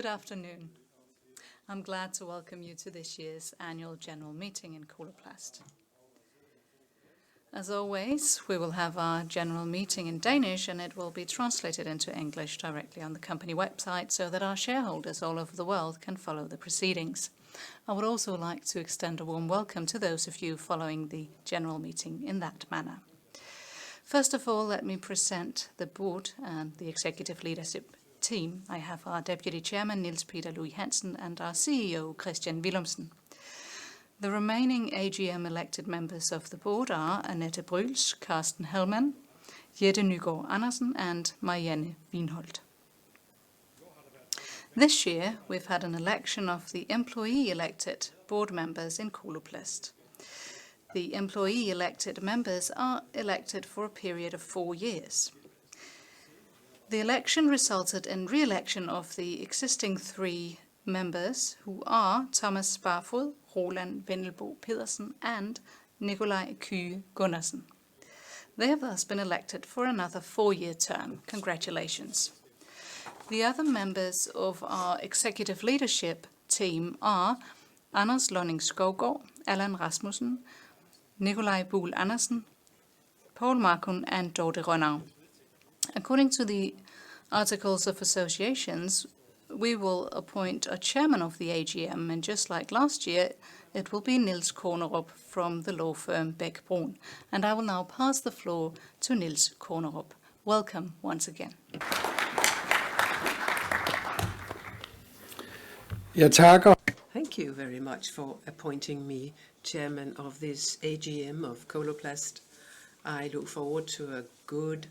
Good afternoon. I'm glad to welcome you to this year's annual general meeting in Coloplast. As always, we will have our general meeting in Danish and it will be translated into English directly on the company website so that our shareholders all over the world can follow the proceedings. I would also like to extend a warm welcome to those of you following the general meeting in that manner. First of all, let me present the board and the executive leadership team. I have our Deputy Chairman Niels Peter Louis Hansen and our CEO Christian Willumsen. The remaining AGM elected members of the board are Annette Bryls, Carsten Hellmann, Jette Nygaard Andersen and Marianne Wienholt. This year we've had an election of the employee-elected board members in Coloplast. The employee-elected members are elected for a period of 4 years. The election resulted in re-election of the existing 3 members, who are Thomas Barfod, Roland Vendelbo Pedersen and Nikolaj Kyhe Gunnarsen. They have thus been elected for another 4-year term. Congratulations. The other members of our executive leadership team are Anders Lønning-Skovgaard, Allan Rasmussen, Nikolaj Buhl Andersen, Poul Markun and Dorte Rønnaug. According to the Articles of Associations, we will appoint a chairman of the AGM, and just like last year, it will be Niels Kornerup from the law firm Bech Bruun. And I will now pass the floor to Niels Kornerup. Welcome once again. Thank you very much for appointing me chairman of this AGM of Coloplast. I look forward to a good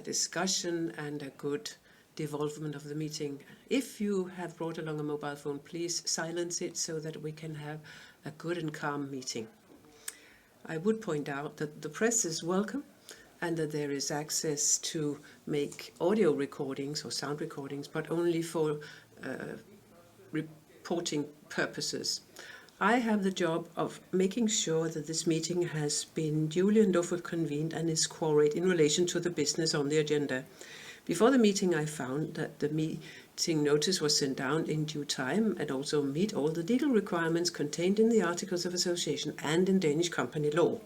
discussion and a good development of the meeting. If you have brought along a mobile phone, please silence it so that we can have a good and calm meeting. I would point out that the press is welcome and that there is access to make audio recordings or sound recordings, but only for reporting purposes. I have the job of making sure that this meeting has been duly and lawfully convened and is quorate in relation to the business on the agenda. Before the meeting, I found that the meeting notice was sent down in due time and also meet all the legal requirements contained in the Articles of Association and in Danish company law.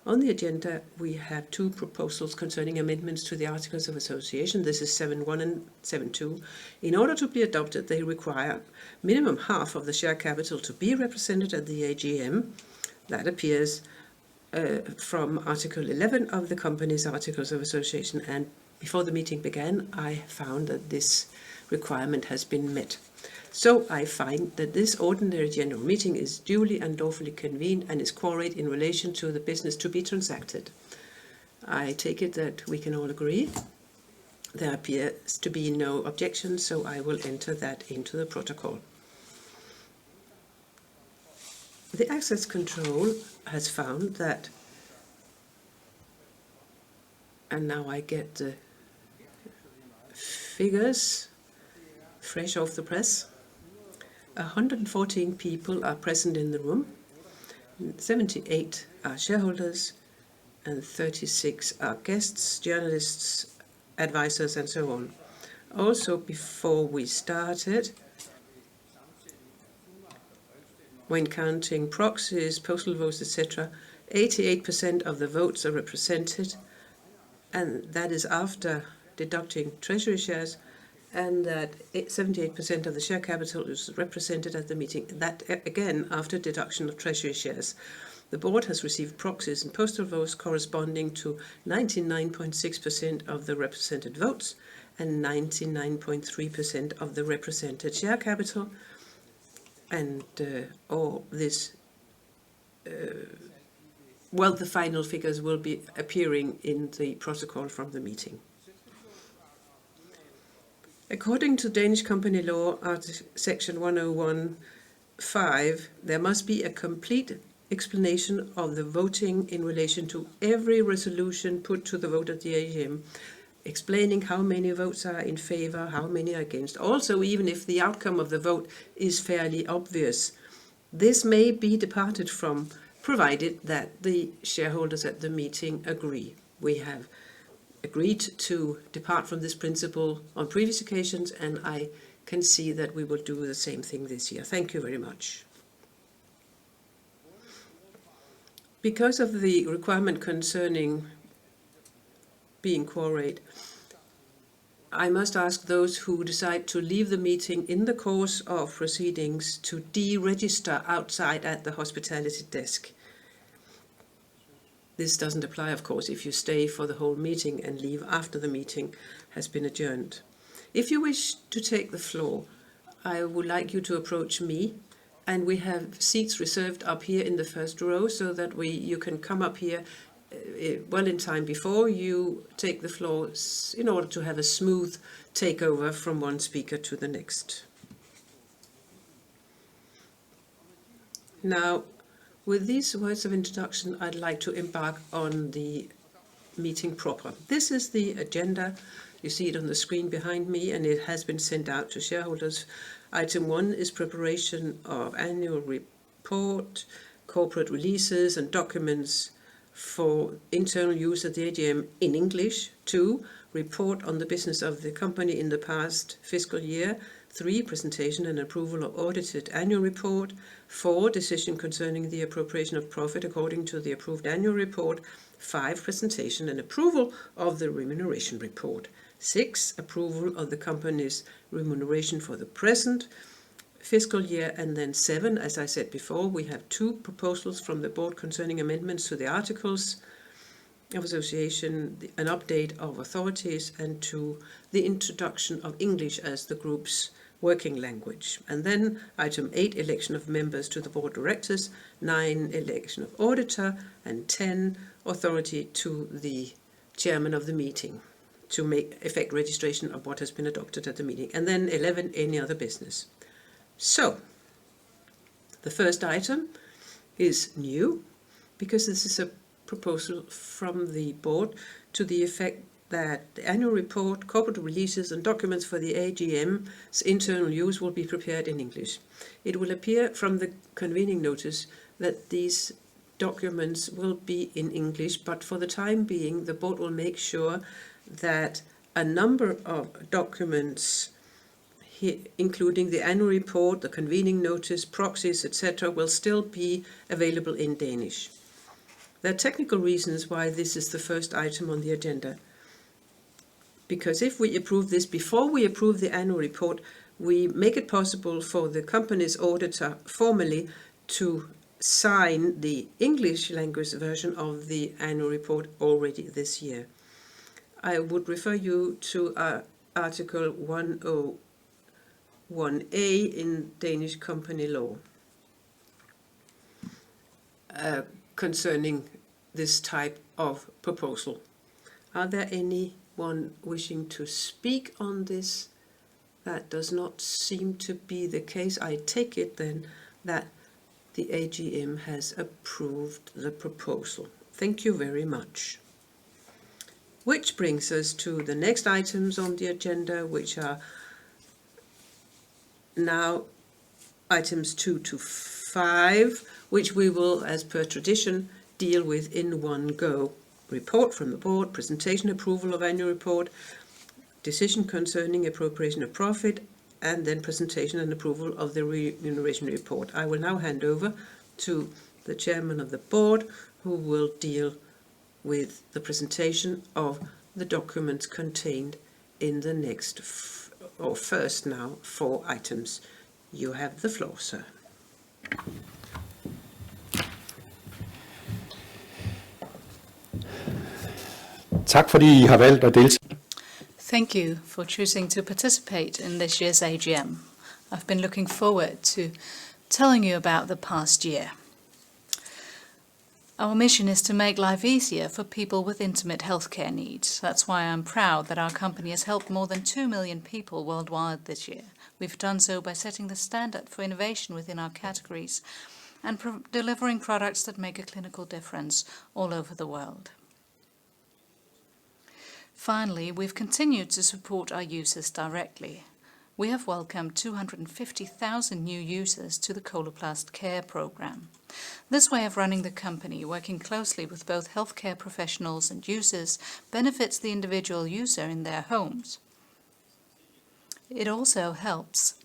On the agenda, we have 2 proposals concerning amendments to the Articles of Association. This is 7.1 and 7.2. In order to be adopted, they require minimum half of the share capital to be represented at the AGM. That appears from Article 11 of the company's Articles of Association, and before the meeting began, I found that this requirement has been met. So I find that this ordinary general meeting is duly and lawfully convened and is quorate in relation to the business to be transacted. I take it that we can all agree. There appears to be no objection, so I will enter that into the protocol. The access control has found that, and now I get the figures fresh off the press. 114 people are present in the room, 78 are shareholders, and 36 are guests, journalists, advisors, and so on. Also, before we started, when counting proxies, postal votes, etc., 88% of the votes are represented, and that is after deducting treasury shares, and that 78% of the share capital is represented at the meeting. That, again, after deduction of treasury shares. The board has received proxies and postal votes corresponding to 99.6% of the represented votes and 99.3% of the represented share capital. And all this, the final figures will be appearing in the protocol from the meeting. According to Danish company law, section 101(5), there must be a complete explanation of the voting in relation to every resolution put to the vote at the AGM, explaining how many votes are in favor, how many are against. Also, even if the outcome of the vote is fairly obvious, this may be departed from, provided that the shareholders at the meeting agree. We have agreed to depart from this principle on previous occasions, and I can see that we will do the same thing this year. Thank you very much. Because of the requirement concerning being quorate, I must ask those who decide to leave the meeting in the course of proceedings to deregister outside at the hospitality desk. This doesn't apply, of course, if you stay for the whole meeting and leave after the meeting has been adjourned. If you wish to take the floor, I would like you to approach me, and we have seats reserved up here in the first row so that you can come up here well in time before you take the floor in order to have a smooth takeover from one speaker to the next. Now, with these words of introduction, I'd like to embark on the meeting proper. This is the agenda. You see it on the screen behind me, and it has been sent out to shareholders. Item 1 is preparation of annual report, corporate releases and documents for internal use at the AGM in English. 2, report on the business of the company in the past fiscal year. 3, presentation and approval of audited annual report. 4, decision concerning the appropriation of profit according to the approved annual report. 5, presentation and approval of the remuneration report. 6, approval of the company's remuneration for the present fiscal year. And then 7, as I said before, we have 2 proposals from the board concerning amendments to the articles of association, an update of authorities, and 2, the introduction of English as the group's working language. And then item 8, election of members to the board of directors, 9, election of auditor, and 10, authority to the chairman of the meeting to make effect registration of what has been adopted at the meeting. And then 11, any other business. So, the first item is new, because this is a proposal from the board to the effect that the annual report, corporate releases and documents for the AGM's internal use will be prepared in English. It will appear from the convening notice that these documents will be in English, but for the time being, the board will make sure that a number of documents, including the annual report, the convening notice, proxies, etc., will still be available in Danish. There are technical reasons why this is the first item on the agenda. Because if we approve this before we approve the annual report, we make it possible for the company's auditor formally to sign the English language version of the annual report already this year. I would refer you to Article 101A in Danish company law concerning this type of proposal. Are there anyone wishing to speak on this? That does not seem to be the case. I take it then that the AGM has approved the proposal. Thank you very much. Which brings us to the next items on the agenda, which are now items 2 to 5, which we will, as per tradition, deal with in one go. Report from the board, presentation approval of annual report, decision concerning appropriation of profit, and then presentation and approval of the remuneration report. I will now hand over to the chairman of the board, who will deal with the presentation of the documents contained in the next, first now, 4 items. You have the floor, sir. Tak fordi I har valgt at deltage. Thank you for choosing to participate in this year's AGM. I've been looking forward to telling you about the past year. Our mission is to make life easier for people with intimate healthcare needs. That's why I'm proud that our company has helped more than 2 million people worldwide this year. We've done so by setting the standard for innovation within our categories and delivering products that make a clinical difference all over the world. Finally, we've continued to support our users directly. We have welcomed 250,000 new users to the Coloplast Care program. This way of running the company, working closely with both healthcare professionals and users, benefits the individual user in their homes. It also helps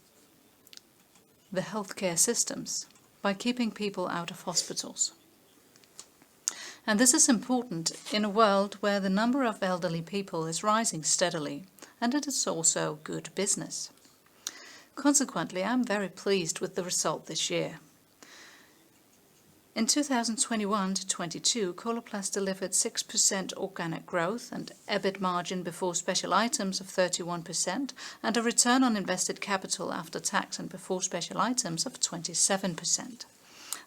the healthcare systems by keeping people out of hospitals. And this is important in a world where the number of elderly people is rising steadily, and it is also good business. Consequently, I'm very pleased with the result this year. In 2021 to 22, Coloplast delivered 6% organic growth and EBIT margin before special items of 31% and a return on invested capital after tax and before special items of 27%.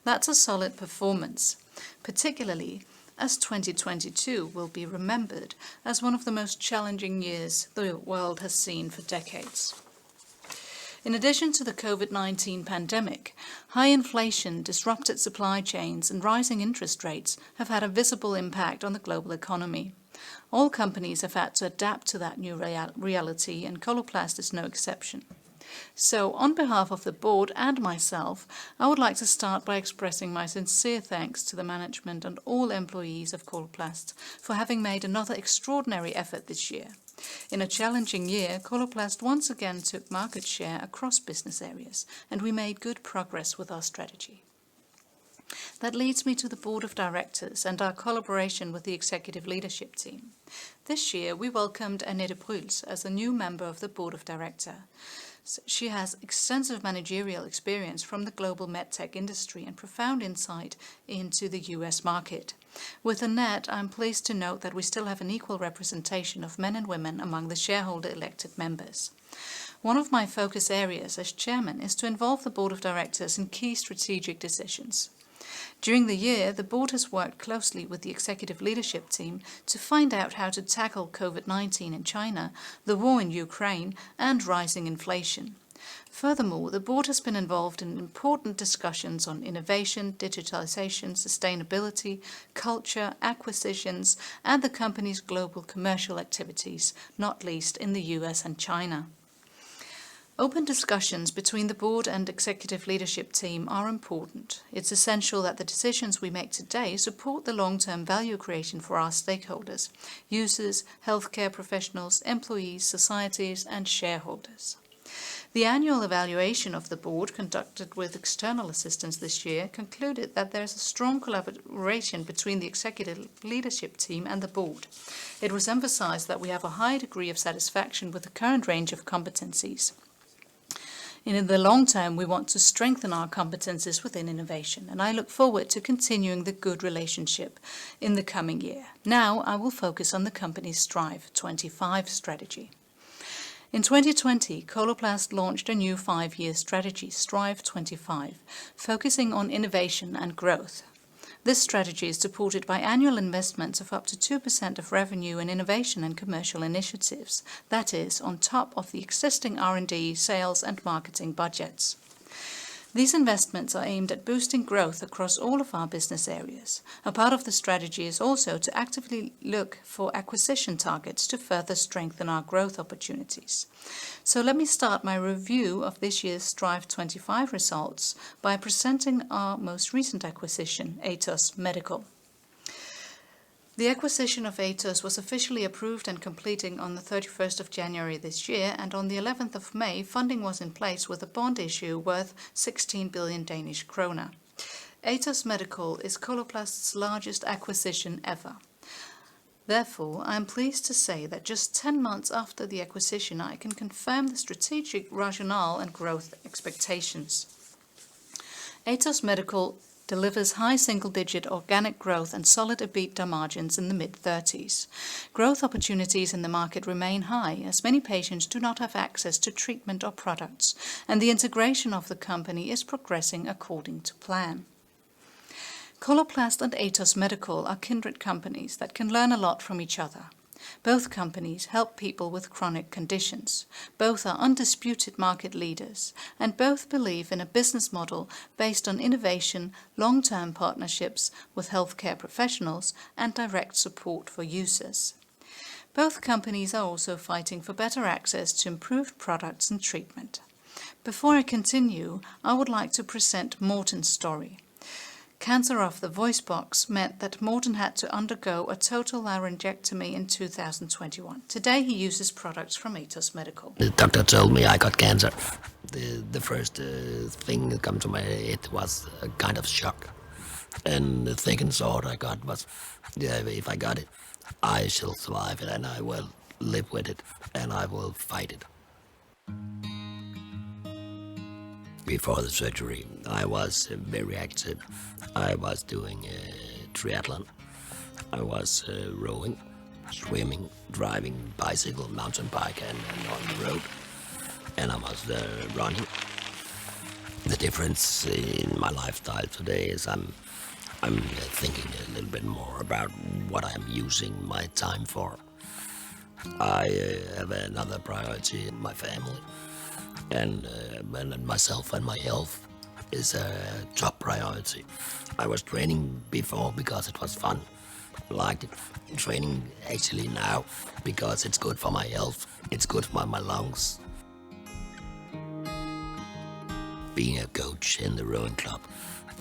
That's a solid performance, particularly as 2022 will be remembered as one of the most challenging years the world has seen for decades. In addition to the COVID-19 pandemic, high inflation, disrupted supply chains and rising interest rates have had a visible impact on the global economy. All companies have had to adapt to that new reality, and Coloplast is no exception. So, on behalf of the board and myself, I would like to start by expressing my sincere thanks to the management and all employees of Coloplast for having made another extraordinary effort this year. In a challenging year, Coloplast once again took market share across business areas, and we made good progress with our strategy. That leads me to the board of directors and our collaboration with the executive leadership team. This year, we welcomed Annette Bryls as a new member of the board of directors. She has extensive managerial experience from the global medtech industry and profound insight into the US market. With Annette, I'm pleased to note that we still have an equal representation of men and women among the shareholder-elected members. One of my focus areas as chairman is to involve the board of directors in key strategic decisions. During the year, the board has worked closely with the executive leadership team to find out how to tackle COVID-19 in China, the war in Ukraine, and rising inflation. Furthermore, the board has been involved in important discussions on innovation, digitalization, sustainability, culture, acquisitions, and the company's global commercial activities, not least in the US and China. Open discussions between the board and executive leadership team are important. It's essential that the decisions we make today support the long-term value creation for our stakeholders, users, healthcare professionals, employees, societies, and shareholders. The annual evaluation of the board, conducted with external assistance this year, concluded that there is a strong collaboration between the executive leadership team and the board. It was emphasized that we have a high degree of satisfaction with the current range of competencies. In the long term, we want to strengthen our competences within innovation, and I look forward to continuing the good relationship in the coming year. Now, I will focus on the company's Strive 25 strategy. In 2020, Coloplast launched a new 5-year strategy, Strive 25, focusing on innovation and growth. This strategy is supported by annual investments of up to 2% of revenue in innovation and commercial initiatives, that is, on top of the existing R&D, sales and marketing budgets. These investments are aimed at boosting growth across all of our business areas. A part of the strategy is also to actively look for acquisition targets to further strengthen our growth opportunities. So let me start my review of this year's Strive 25 results by presenting our most recent acquisition, Atos Medical. The acquisition of Atos was officially approved and completing on the 31st of January this year, and on the 11th of May, funding was in place with a bond issue worth 16 billion Danish kroner. Atos Medical is Coloplast's largest acquisition ever. Therefore, I am pleased to say that just 10 months after the acquisition, I can confirm the strategic rationale and growth expectations. Atos Medical delivers high single-digit organic growth and solid EBITDA margins in the mid-30s. Growth opportunities in the market remain high, as many patients do not have access to treatment or products, and the integration of the company is progressing according to plan. Coloplast and Atos Medical are kindred companies that can learn a lot from each other. Both companies help people with chronic conditions. Both are undisputed market leaders, and both believe in a business model based on innovation, long-term partnerships with healthcare professionals, and direct support for users. Both companies are also fighting for better access to improved products and treatment. Before I continue, I would like to present Morten's story. Cancer of the voice box meant that Morten had to undergo a total laryngectomy in 2021. Today he uses products from Atos Medical. The doctor told me I got cancer. The first thing that came to my head was a kind of shock. And the second thought I got was, yeah, if I got it, I shall survive it and I will live with it and I will fight it. Before the surgery, I was very active. I was doing triathlon. I was rowing, swimming, driving bicycle, mountain bike, and on the road. And I was running. The difference in my lifestyle today is I'm thinking a little bit more about what I'm using my time for. I have another priority, my family. And myself and my health is a top priority. I was training before because it was fun. I liked it. Training actually now because it's good for my health. It's good for my lungs. Being a coach in the rowing club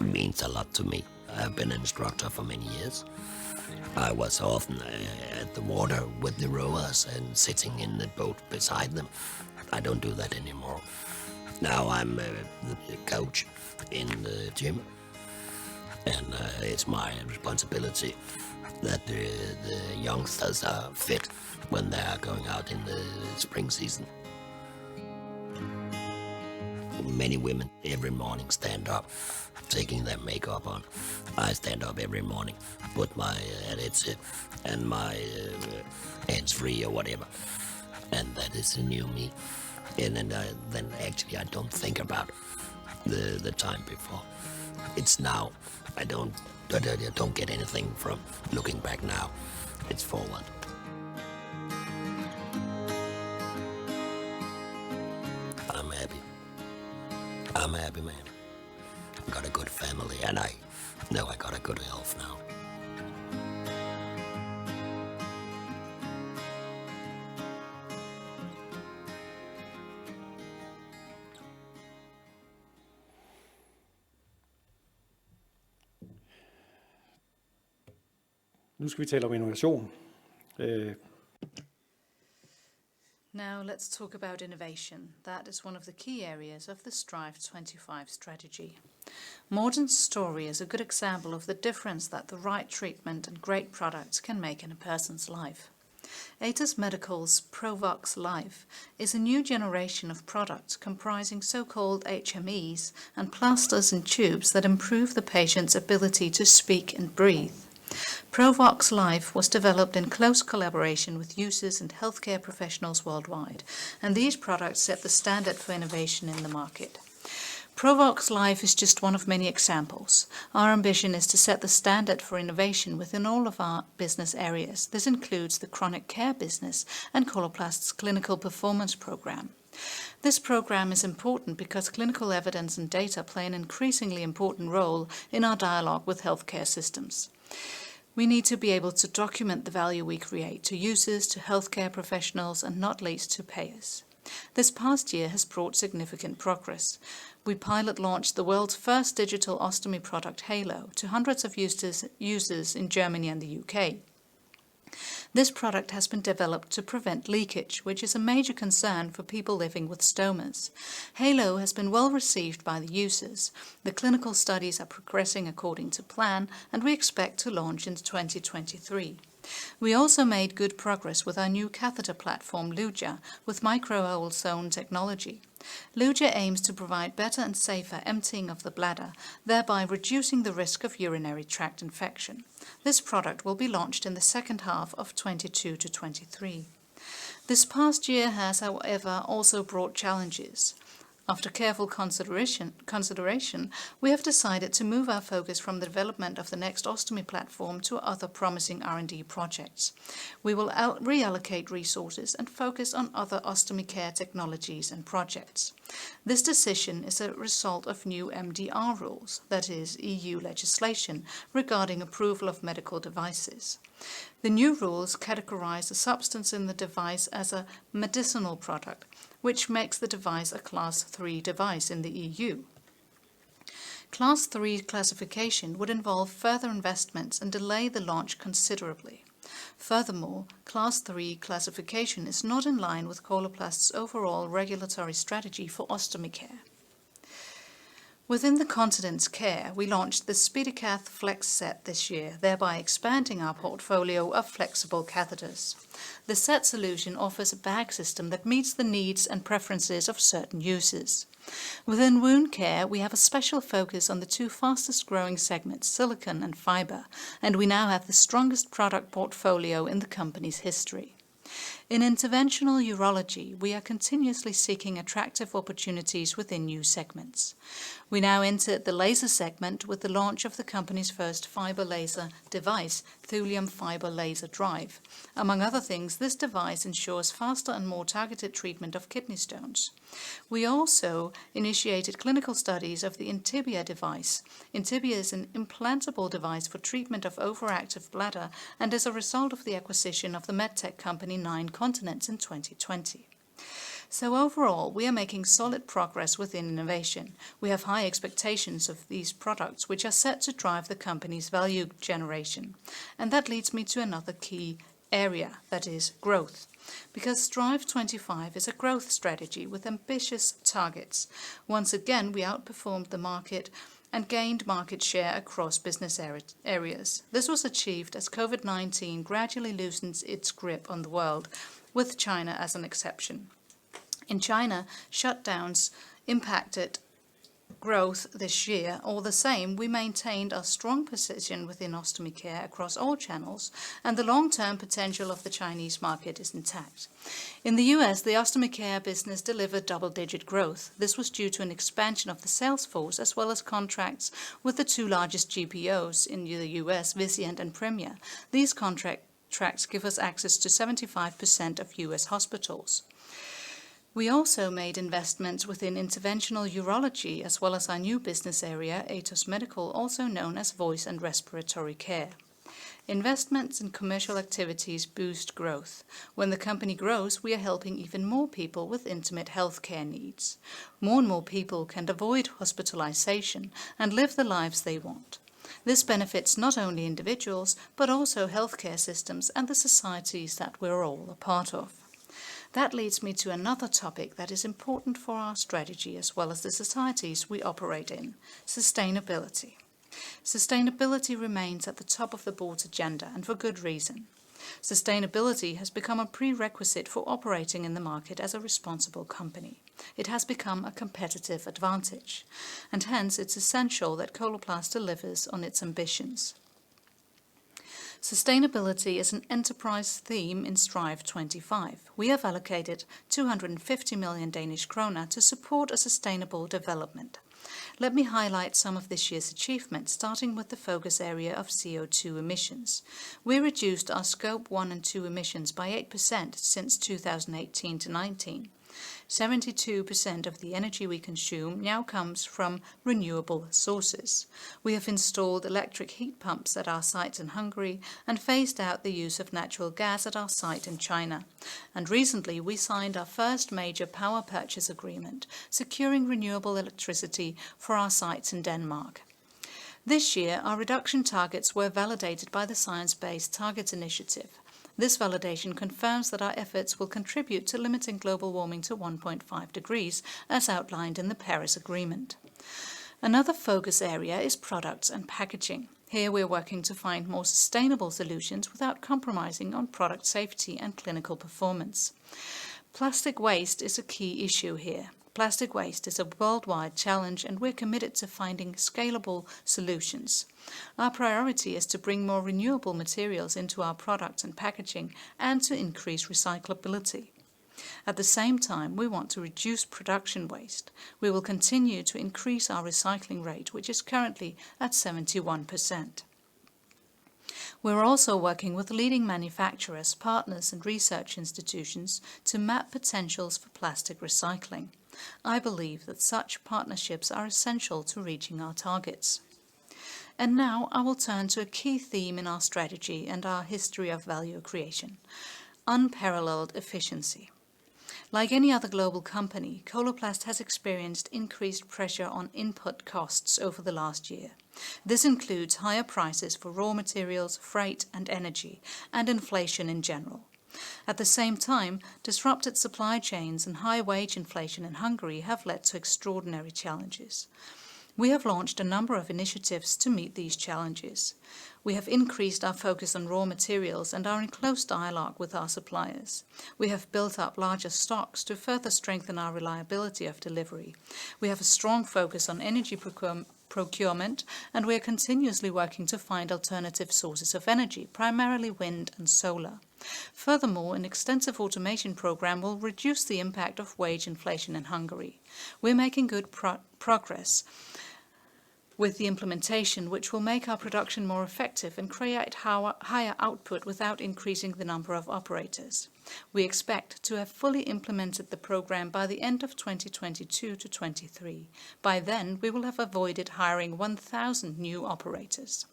means a lot to me. I've been an instructor for many years. I was often at the water with the rowers and sitting in the boat beside them. I don't do that anymore. Now I'm the coach in the gym, and it's my responsibility that the youngsters are fit when they are going out in the spring season. Many women every morning stand up, taking their makeup on. I stand up every morning, put my adhesive and my hands-free or whatever. And that is the new me. And then actually I don't think about the time before. It's now. I don't get anything from looking back now. It's forward. I'm happy. I'm a happy man. I got a good family and I know I got a good health now. Nu skal vi tale om innovation. Now let's talk about innovation. That is one of the key areas of the Strive 25 strategy. Morten's story is a good example of the difference that the right treatment and great products can make in a person's life. Atos Medical's Provox Life is a new generation of products comprising so-called HMEs and plasters and tubes that improve the patient's ability to speak and breathe. Provox Life was developed in close collaboration with users and healthcare professionals worldwide, and these products set the standard for innovation in the market. Provox Life is just one of many examples. Our ambition is to set the standard for innovation within all of our business areas. This includes the chronic care business and Coloplast's clinical performance program. This program is important because clinical evidence and data play an increasingly important role in our dialogue with healthcare systems. We need to be able to document the value we create to users, to healthcare professionals, and not least to payers. This past year has brought significant progress. We pilot launched the world's first digital ostomy product, Halo, to hundreds of users in Germany and the UK. This product has been developed to prevent leakage, which is a major concern for people living with stomas. Halo has been well received by the users. The clinical studies are progressing according to plan, and we expect to launch in 2023. We also made good progress with our new catheter platform, Luja, with micro-hole zone technology. Luja aims to provide better and safer emptying of the bladder, thereby reducing the risk of urinary tract infection. This product will be launched in the second half of 22 to 23. This past year has, however, also brought challenges. After careful consideration, we have decided to move our focus from the development of the next ostomy platform to other promising R&D projects. We will reallocate resources and focus on other ostomy care technologies and projects. This decision is a result of new MDR rules, that is, EU legislation, regarding approval of medical devices. The new rules categorize the substance in the device as a medicinal product, which makes the device a Class 3 device in the EU. Class 3 classification would involve further investments and delay the launch considerably. Furthermore, Class 3 classification is not in line with Coloplast's overall regulatory strategy for ostomy care. Within the Continence Care, we launched the SpeediCath Flex set this year, thereby expanding our portfolio of flexible catheters. The set solution offers a bag system that meets the needs and preferences of certain users. Within wound care, we have a special focus on the two fastest growing segments, silicone and fiber, and we now have the strongest product portfolio in the company's history. In interventional urology, we are continuously seeking attractive opportunities within new segments. We now entered the laser segment with the launch of the company's first fiber laser device, Thulium Fiber Laser Drive. Among other things, this device ensures faster and more targeted treatment of kidney stones. We also initiated clinical studies of the Intibia device. Intibia is an implantable device for treatment of overactive bladder and is a result of the acquisition of the medtech company 9 Continents in 2020. So overall, we are making solid progress within innovation. We have high expectations of these products, which are set to drive the company's value generation. And that leads me to another key area, that is growth. Because Strive 25 is a growth strategy with ambitious targets. Once again, we outperformed the market and gained market share across business areas. This was achieved as COVID-19 gradually loosens its grip on the world, with China as an exception. In China, shutdowns impacted growth this year. All the same, we maintained our strong position within ostomy care across all channels, and the long-term potential of the Chinese market is intact. In the US, the ostomy care business delivered double-digit growth. This was due to an expansion of the sales force as well as contracts with the two largest GPOs in the US, Vizient and Premier. These contracts give us access to 75% of US hospitals. We also made investments within interventional urology as well as our new business area, Atos Medical, also known as voice and respiratory care. Investments in commercial activities boost growth. When the company grows, we are helping even more people with intimate healthcare needs. More and more people can avoid hospitalization and live the lives they want. This benefits not only individuals, but also healthcare systems and the societies that we're all a part of. That leads me to another topic that is important for our strategy as well as the societies we operate in: sustainability. Sustainability remains at the top of the board's agenda, and for good reason. Sustainability has become a prerequisite for operating in the market as a responsible company. It has become a competitive advantage, and hence it's essential that Coloplast delivers on its ambitions. Sustainability is an enterprise theme in Strive 25. We have allocated 250 million Danish kroner to support a sustainable development. Let me highlight some of this year's achievements, starting with the focus area of CO2 emissions. We reduced our Scope 1 and 2 emissions by 8% since 2018 to 19. 72% of the energy we consume now comes from renewable sources. We have installed electric heat pumps at our sites in Hungary and phased out the use of natural gas at our site in China. And recently we signed our first major power purchase agreement, securing renewable electricity for our sites in Denmark. This year, our reduction targets were validated by the Science Based Targets initiative. This validation confirms that our efforts will contribute to limiting global warming to 1.5 degrees, as outlined in the Paris Agreement. Another focus area is products and packaging. Here we're working to find more sustainable solutions without compromising on product safety and clinical performance. Plastic waste is a key issue here. Plastic waste is a worldwide challenge, and we're committed to finding scalable solutions. Our priority is to bring more renewable materials into our products and packaging and to increase recyclability. At the same time, we want to reduce production waste. We will continue to increase our recycling rate, which is currently at 71%. We're also working with leading manufacturers, partners and research institutions to map potentials for plastic recycling. I believe that such partnerships are essential to reaching our targets. And now I will turn to a key theme in our strategy and our history of value creation: unparalleled efficiency. Like any other global company, Coloplast has experienced increased pressure on input costs over the last year. This includes higher prices for raw materials, freight and energy, and inflation in general. At the same time, disrupted supply chains and high wage inflation in Hungary have led to extraordinary challenges. We have launched a number of initiatives to meet these challenges. We have increased our focus on raw materials and are in close dialogue with our suppliers. We have built up larger stocks to further strengthen our reliability of delivery. We have a strong focus on energy procurement, and we are continuously working to find alternative sources of energy, primarily wind and solar. Furthermore, an extensive automation program will reduce the impact of wage inflation in Hungary. We're making good progress with the implementation, which will make our production more effective and create higher output without increasing the number of operators. We expect to have fully implemented the program by the end of 2022 to 23. By then, we will have avoided hiring 1,000 new operators.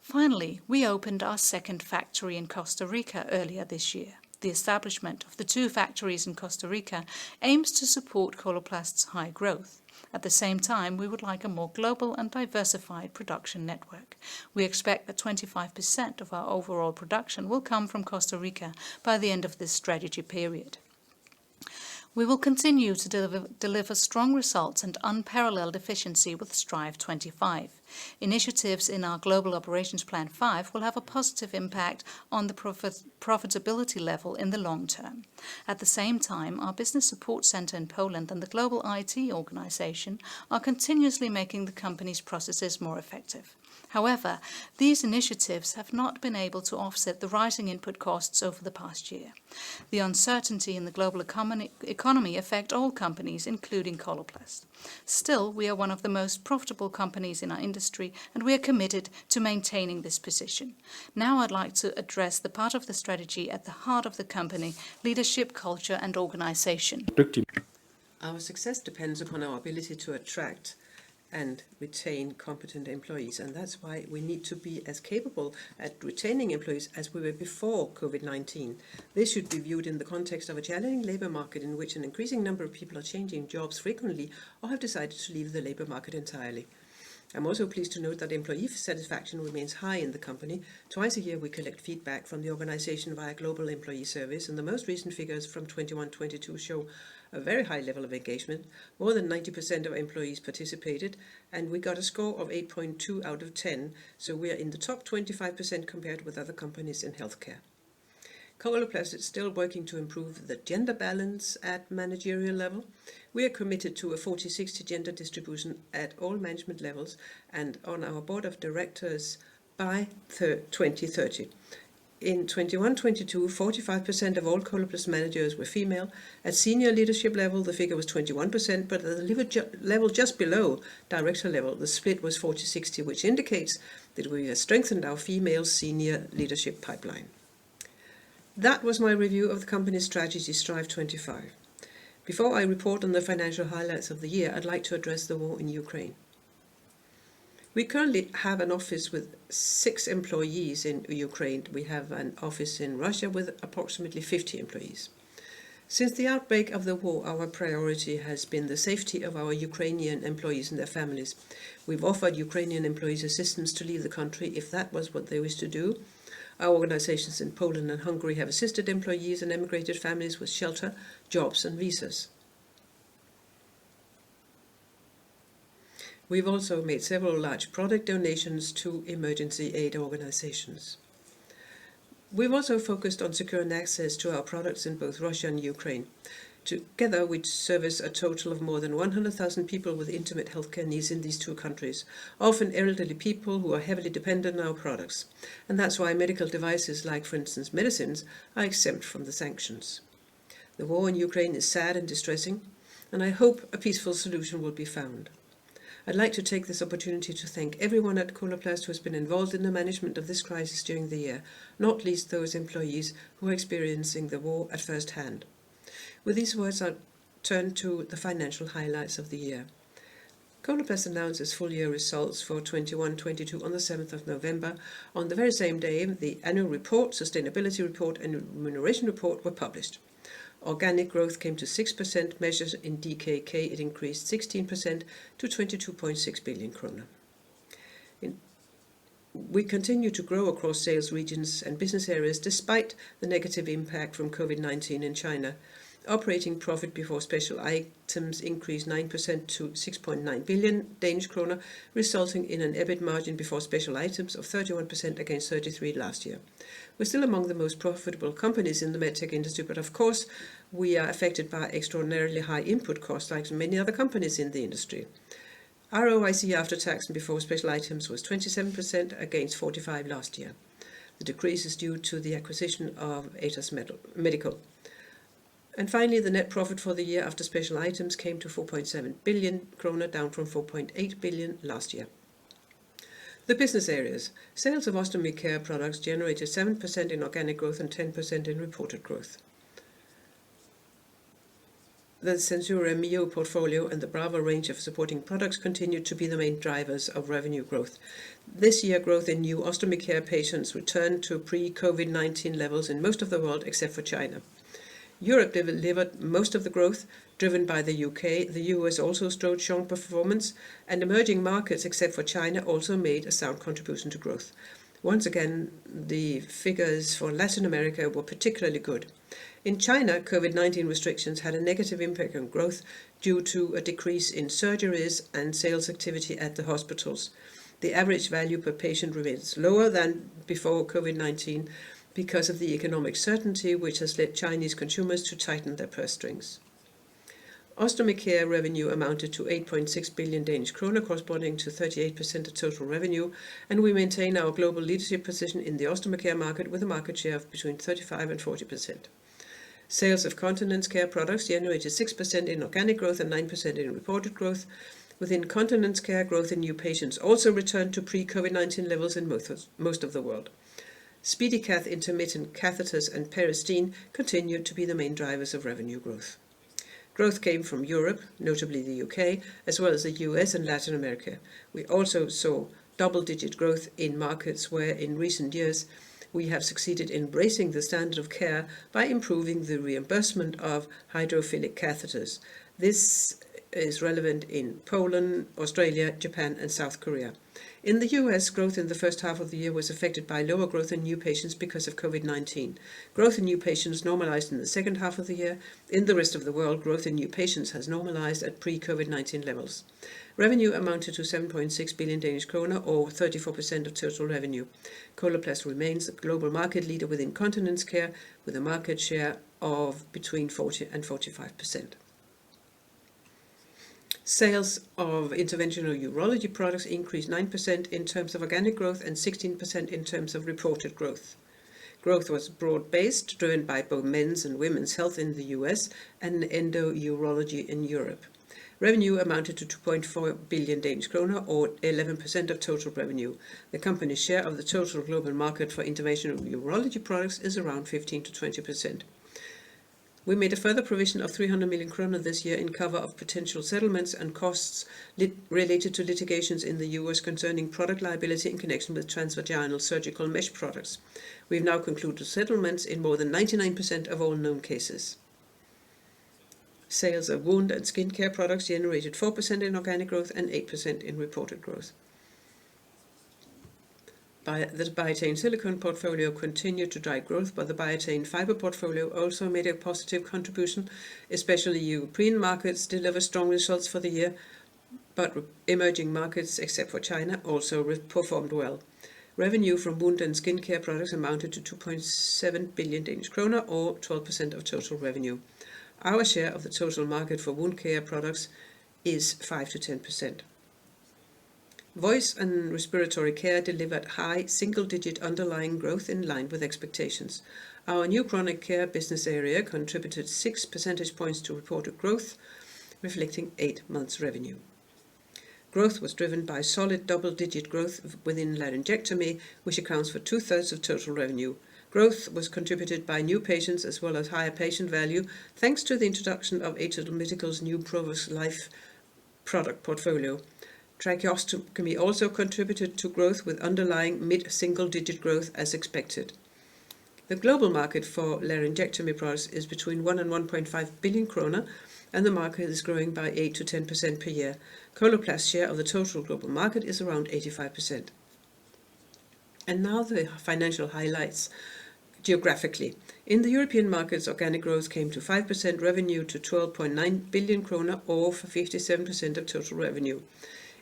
Finally, we opened our second factory in Costa Rica earlier this year. The establishment of the 2 factories in Costa Rica aims to support Coloplast's high growth. At the same time, we would like a more global and diversified production network. We expect that 25% of our overall production will come from Costa Rica by the end of this strategy period. We will continue to deliver strong results and unparalleled efficiency with Strive 25. Initiatives in our Global Operations Plan 5 will have a positive impact on the profitability level in the long term. At the same time, our Business Support Center in Poland and the Global IT organization are continuously making the company's processes more effective. However, these initiatives have not been able to offset the rising input costs over the past year. The uncertainty in the global economy affect all companies, including Coloplast. Still, we are one of the most profitable companies in our industry, and we are committed to maintaining this position. Now I'd like to address the part of the strategy at the heart of the company: leadership, culture and organization. Dygtig. Our success depends upon our ability to attract and retain competent employees, and that's why we need to be as capable at retaining employees as we were before COVID-19. This should be viewed in the context of a challenging labour market in which an increasing number of people are changing jobs frequently or have decided to leave the labour market entirely. I'm also pleased to note that employee satisfaction remains high in the company. Twice a year we collect feedback from the organisation via Global Employee Surveys, and the most recent figures from 21-22 show a very high level of engagement. More than 90% of employees participated, and we got a score of 8.2 out of 10, so we are in the top 25% compared with other companies in healthcare. Coloplast is still working to improve the gender balance at managerial level. We are committed to a 40-60 gender distribution at all management levels and on our board of directors by 2030. In 21-22, 45% of all Coloplast managers were female. At senior leadership level, the figure was 21%, but at the level just below director level, the split was 40-60, which indicates that we have strengthened our female senior leadership pipeline. That was my review of the company's strategy, Strive 25. Before I report on the financial highlights of the year, I'd like to address the war in Ukraine. We currently have an office with 6 employees in Ukraine. We have an office in Russia with approximately 50 employees. Since the outbreak of the war, our priority has been the safety of our Ukrainian employees and their families. We've offered Ukrainian employees assistance to leave the country if that was what they wish to do. Our organizations in Poland and Hungary have assisted employees and emigrated families with shelter, jobs and visas. We've also made several large product donations to emergency aid organizations. We've also focused on securing access to our products in both Russia and Ukraine. Together, we service a total of more than 100,000 people with intimate healthcare needs in these 2 countries, often elderly people who are heavily dependent on our products. And that's why medical devices like, for instance, medicines, are exempt from the sanctions. The war in Ukraine is sad and distressing, and I hope a peaceful solution will be found. I'd like to take this opportunity to thank everyone at Coloplast who has been involved in the management of this crisis during the year, not least those employees who are experiencing the war at first hand. With these words, I'll turn to the financial highlights of the year. Coloplast announces full-year results for 21-22 on the 7th of November. On the very same day, the annual report, sustainability report and remuneration report were published. Organic growth came to 6%, measured in DKK it increased 16% to 22.6 billion kroner. We continue to grow across sales regions and business areas despite the negative impact from COVID-19 in China. Operating profit before special items increased 9% to 6.9 billion Danish kroner, resulting in an EBIT margin before special items of 31% against 33% last year. We're still among the most profitable companies in the medtech industry, but of course we are affected by extraordinarily high input costs like many other companies in the industry. ROIC after tax and before special items was 27% against 45% last year. The decrease is due to the acquisition of Atos Medical. And finally, the net profit for the year after special items came to 4.7 billion kroner, down from 4.8 billion last year. The business areas. Sales of ostomy care products generated 7% in organic growth and 10% in reported growth. The Sensura Mio portfolio and the Brava range of supporting products continued to be the main drivers of revenue growth. This year, growth in new ostomy care patients returned to pre-COVID-19 levels in most of the world except for China. Europe delivered most of the growth, driven by the UK. The US also showed strong performance, and emerging markets, except for China, also made a sound contribution to growth. Once again, the figures for Latin America were particularly good. In China, COVID-19 restrictions had a negative impact on growth due to a decrease in surgeries and sales activity at the hospitals. The average value per patient remains lower than before COVID-19, because of the economic certainty which has led Chinese consumers to tighten their purse strings. Ostomy care revenue amounted to 8.6 billion Danish kroner, corresponding to 38% of total revenue, and we maintain our global leadership position in the ostomy care market with a market share of between 35% and 40%. Sales of continence care products generated 6% in organic growth and 9% in reported growth. Within continence care, growth in new patients also returned to pre-COVID-19 levels in most of the world. SpeediCath intermittent catheters and Peristeen continued to be the main drivers of revenue growth. Growth came from Europe, notably the UK, as well as the US and Latin America. We also saw double-digit growth in markets where in recent years we have succeeded in raising the standard of care by improving the reimbursement of hydrophilic catheters. This is relevant in Poland, Australia, Japan and South Korea. In the US, growth in the first half of the year was affected by lower growth in new patients because of COVID-19. Growth in new patients normalized in the second half of the year. In the rest of the world, growth in new patients has normalized at pre-COVID-19 levels. Revenue amounted to 7.6 billion Danish kroner, or 34% of total revenue. Coloplast remains the global market leader within continence care, with a market share of between 40% and 45%. Sales of interventional urology products increased 9% in terms of organic growth and 16% in terms of reported growth. Growth was broad-based, driven by both men's and women's health in the US and endourology in Europe. Revenue amounted to 2.4 billion Danish kroner, or 11% of total revenue. The company's share of the total global market for interventional urology products is around 15% to 20%. We made a further provision of 300 million kroner this year in cover of potential settlements and costs related to litigations in the US concerning product liability in connection with transvaginal surgical mesh products. We've now concluded settlements in more than 99% of all known cases. Sales of wound and skin care products generated 4% in organic growth and 8% in reported growth. The Biatain silicone portfolio continued to drive growth, but the Biatain fiber portfolio also made a positive contribution. Especially European markets delivered strong results for the year, but emerging markets, except for China, also performed well. Revenue from wound and skin care products amounted to 2.7 billion Danish kroner, or 12% of total revenue. Our share of the total market for wound care products is 5% to 10%. Voice and respiratory care delivered high single-digit underlying growth in line with expectations. Our new chronic care business area contributed 6 percentage points to reported growth, reflecting 8 months' revenue. Growth was driven by solid double-digit growth within laryngectomy, which accounts for 2/3 of total revenue. Growth was contributed by new patients as well as higher patient value, thanks to the introduction of Atos Medical's new Provos Life product portfolio. Tracheostomy also contributed to growth with underlying mid-single-digit growth as expected. The global market for laryngectomy products is between 1 and 1.5 billion kroner, and the market is growing by 8 to 10% per year. Coloplast's share of the total global market is around 85%. And now the financial highlights geographically. In the European markets, organic growth came to 5%, revenue to 12.9 billion kroner, or 57% of total revenue.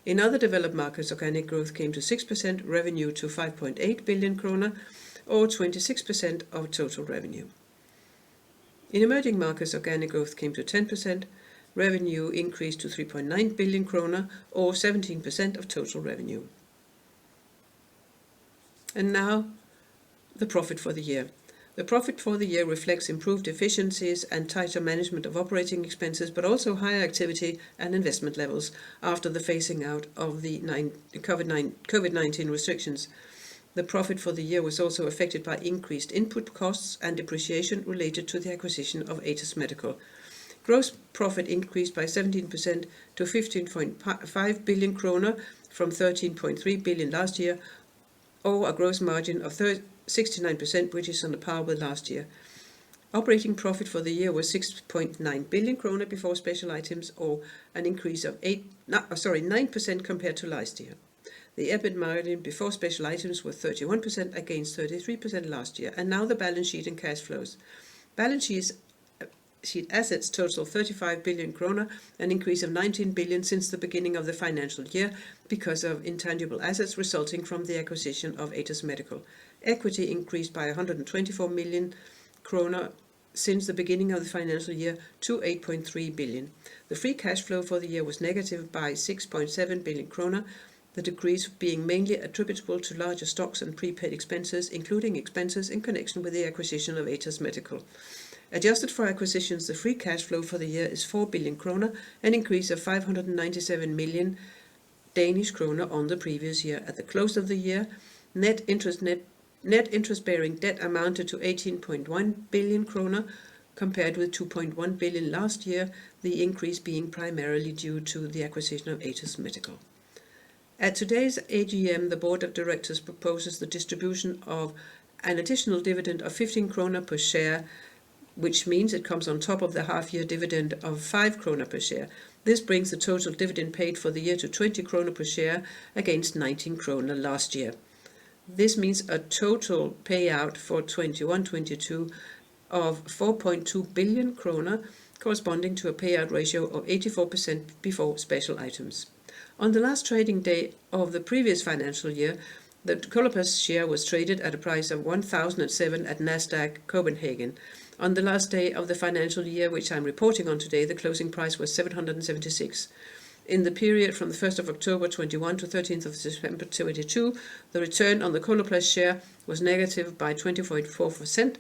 In other developed markets, organic growth came to 6%, revenue to 5.8 billion kroner, or 26% of total revenue. In emerging markets, organic growth came to 10%, revenue increased to 3.9 billion kroner, or 17% of total revenue. And now, the profit for the year. The profit for the year reflects improved efficiencies and tighter management of operating expenses, but also higher activity and investment levels after the phasing out of the COVID-19 restrictions. The profit for the year was also affected by increased input costs and depreciation related to the acquisition of Atos Medical. Gross profit increased by 17% to 15.5 billion kroner from 13.3 billion last year, or a gross margin of 69%, which is on par with last year. Operating profit for the year was 6.9 billion kroner before special items, or an increase of 9% compared to last year. The EBIT margin before special items was 31% against 33% last year. And now the balance sheet and cash flows. Balance sheet assets total 35 billion kroner, an increase of 19 billion since the beginning of the financial year because of intangible assets resulting from the acquisition of Atos Medical. Equity increased by 124 million kroner since the beginning of the financial year to 8.3 billion. The free cash flow for the year was negative by 6.7 billion kroner, the decrease being mainly attributable to larger stocks and prepaid expenses, including expenses in connection with the acquisition of Atos Medical. Adjusted for acquisitions, the free cash flow for the year is 4 billion kroner, an increase of 597 million Danish kroner on the previous year. At the close of the year, net interest-bearing debt amounted to 18.1 billion kroner, compared with 2.1 billion last year, the increase being primarily due to the acquisition of Atos Medical. At today's AGM, the Board of Directors proposes the distribution of an additional dividend of 15 kroner per share, which means it comes on top of the half-year dividend of 5 kroner per share. This brings the total dividend paid for the year to 20 kroner per share against 19 kroner last year. This means a total payout for 21-22 of 4.2 billion kroner, corresponding to a payout ratio of 84% before special items. On the last trading day of the previous financial year, the Coloplast share was traded at a price of 1,007 at Nasdaq Copenhagen. On the last day of the financial year, which I'm reporting on today, the closing price was 776. In the period from the 1st of October 21 to 13th of September 22, the return on the Coloplast share was negative by 20.4%,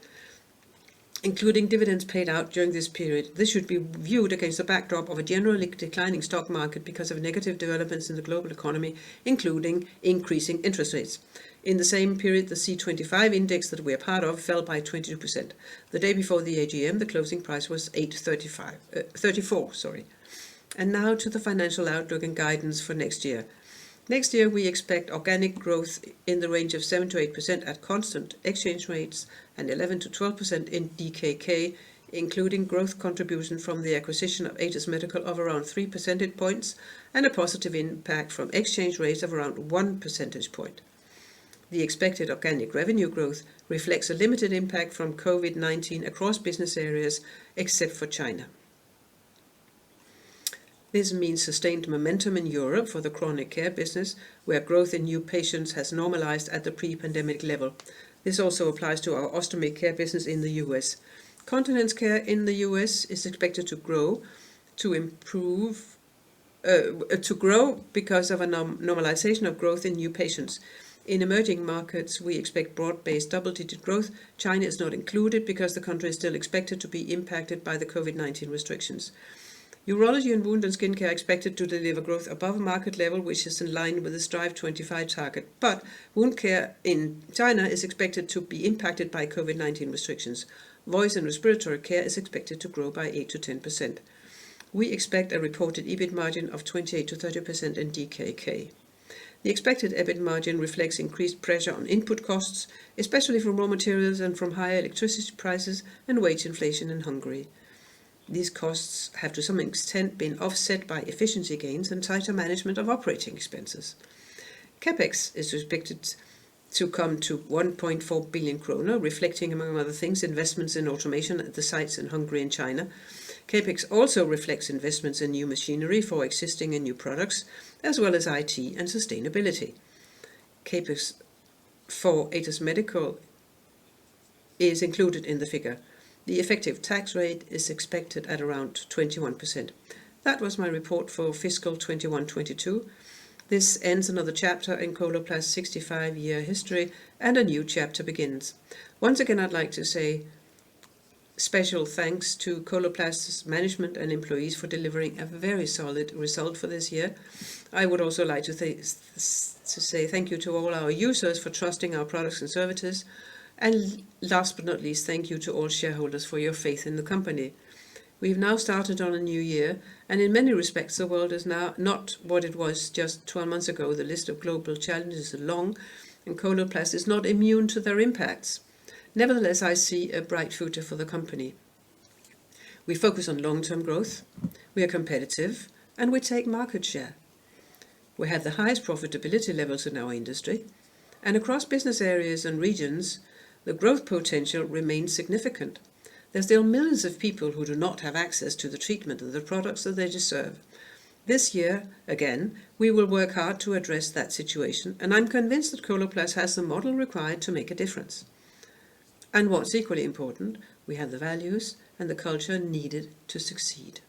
including dividends paid out during this period. This should be viewed against the backdrop of a generally declining stock market because of negative developments in the global economy, including increasing interest rates. In the same period, the C25 index that we are part of fell by 22%. The day before the AGM, the closing price was 8.34. And now to the financial outlook and guidance for next year. Next year, we expect organic growth in the range of 7 to 8% at constant exchange rates and 11 to 12% in DKK, including growth contribution from the acquisition of Atos Medical of around 3 percentage points and a positive impact from exchange rates of around 1 percentage point. The expected organic revenue growth reflects a limited impact from COVID-19 across business areas except for China. This means sustained momentum in Europe for the chronic care business, where growth in new patients has normalized at the pre-pandemic level. This also applies to our ostomy care business in the US. Continence care in the US is expected to grow because of a normalization of growth in new patients. In emerging markets, we expect broad-based double-digit growth. China is not included because the country is still expected to be impacted by the COVID-19 restrictions. Urology and wound and skin care are expected to deliver growth above market level, which is in line with the Strive 25 target. But wound care in China is expected to be impacted by COVID-19 restrictions. Voice and respiratory care is expected to grow by 8 to 10%. We expect a reported EBIT margin of 28 to 30% in DKK. The expected EBIT margin reflects increased pressure on input costs, especially from raw materials and from higher electricity prices and wage inflation in Hungary. These costs have to some extent been offset by efficiency gains and tighter management of operating expenses. CapEx is expected to come to 1.4 billion kroner, reflecting, among other things, investments in automation at the sites in Hungary and China. CapEx also reflects investments in new machinery for existing and new products, as well as IT and sustainability. CapEx for Atos Medical is included in the figure. The effective tax rate is expected at around 21%. That was my report for fiscal 21-22. This ends another chapter in Coloplast's 65-year history, and a new chapter begins. Once again, I'd like to say special thanks to Coloplast's management and employees for delivering a very solid result for this year. I would also like to say thank you to all our users for trusting our products and services. And last but not least, thank you to all shareholders for your faith in the company. We've now started on a new year, and in many respects the world is now not what it was just 12 months ago. The list of global challenges is long, and Coloplast is not immune to their impacts. Nevertheless, I see a bright future for the company. We focus on long-term growth, we are competitive, and we take market share. We have the highest profitability levels in our industry, and across business areas and regions, the growth potential remains significant. There's still millions of people who do not have access to the treatment and the products that they deserve. This year, again, we will work hard to address that situation, and I'm convinced that Coloplast has the model required to make a difference. And what's equally important, we have the values and the culture needed to succeed.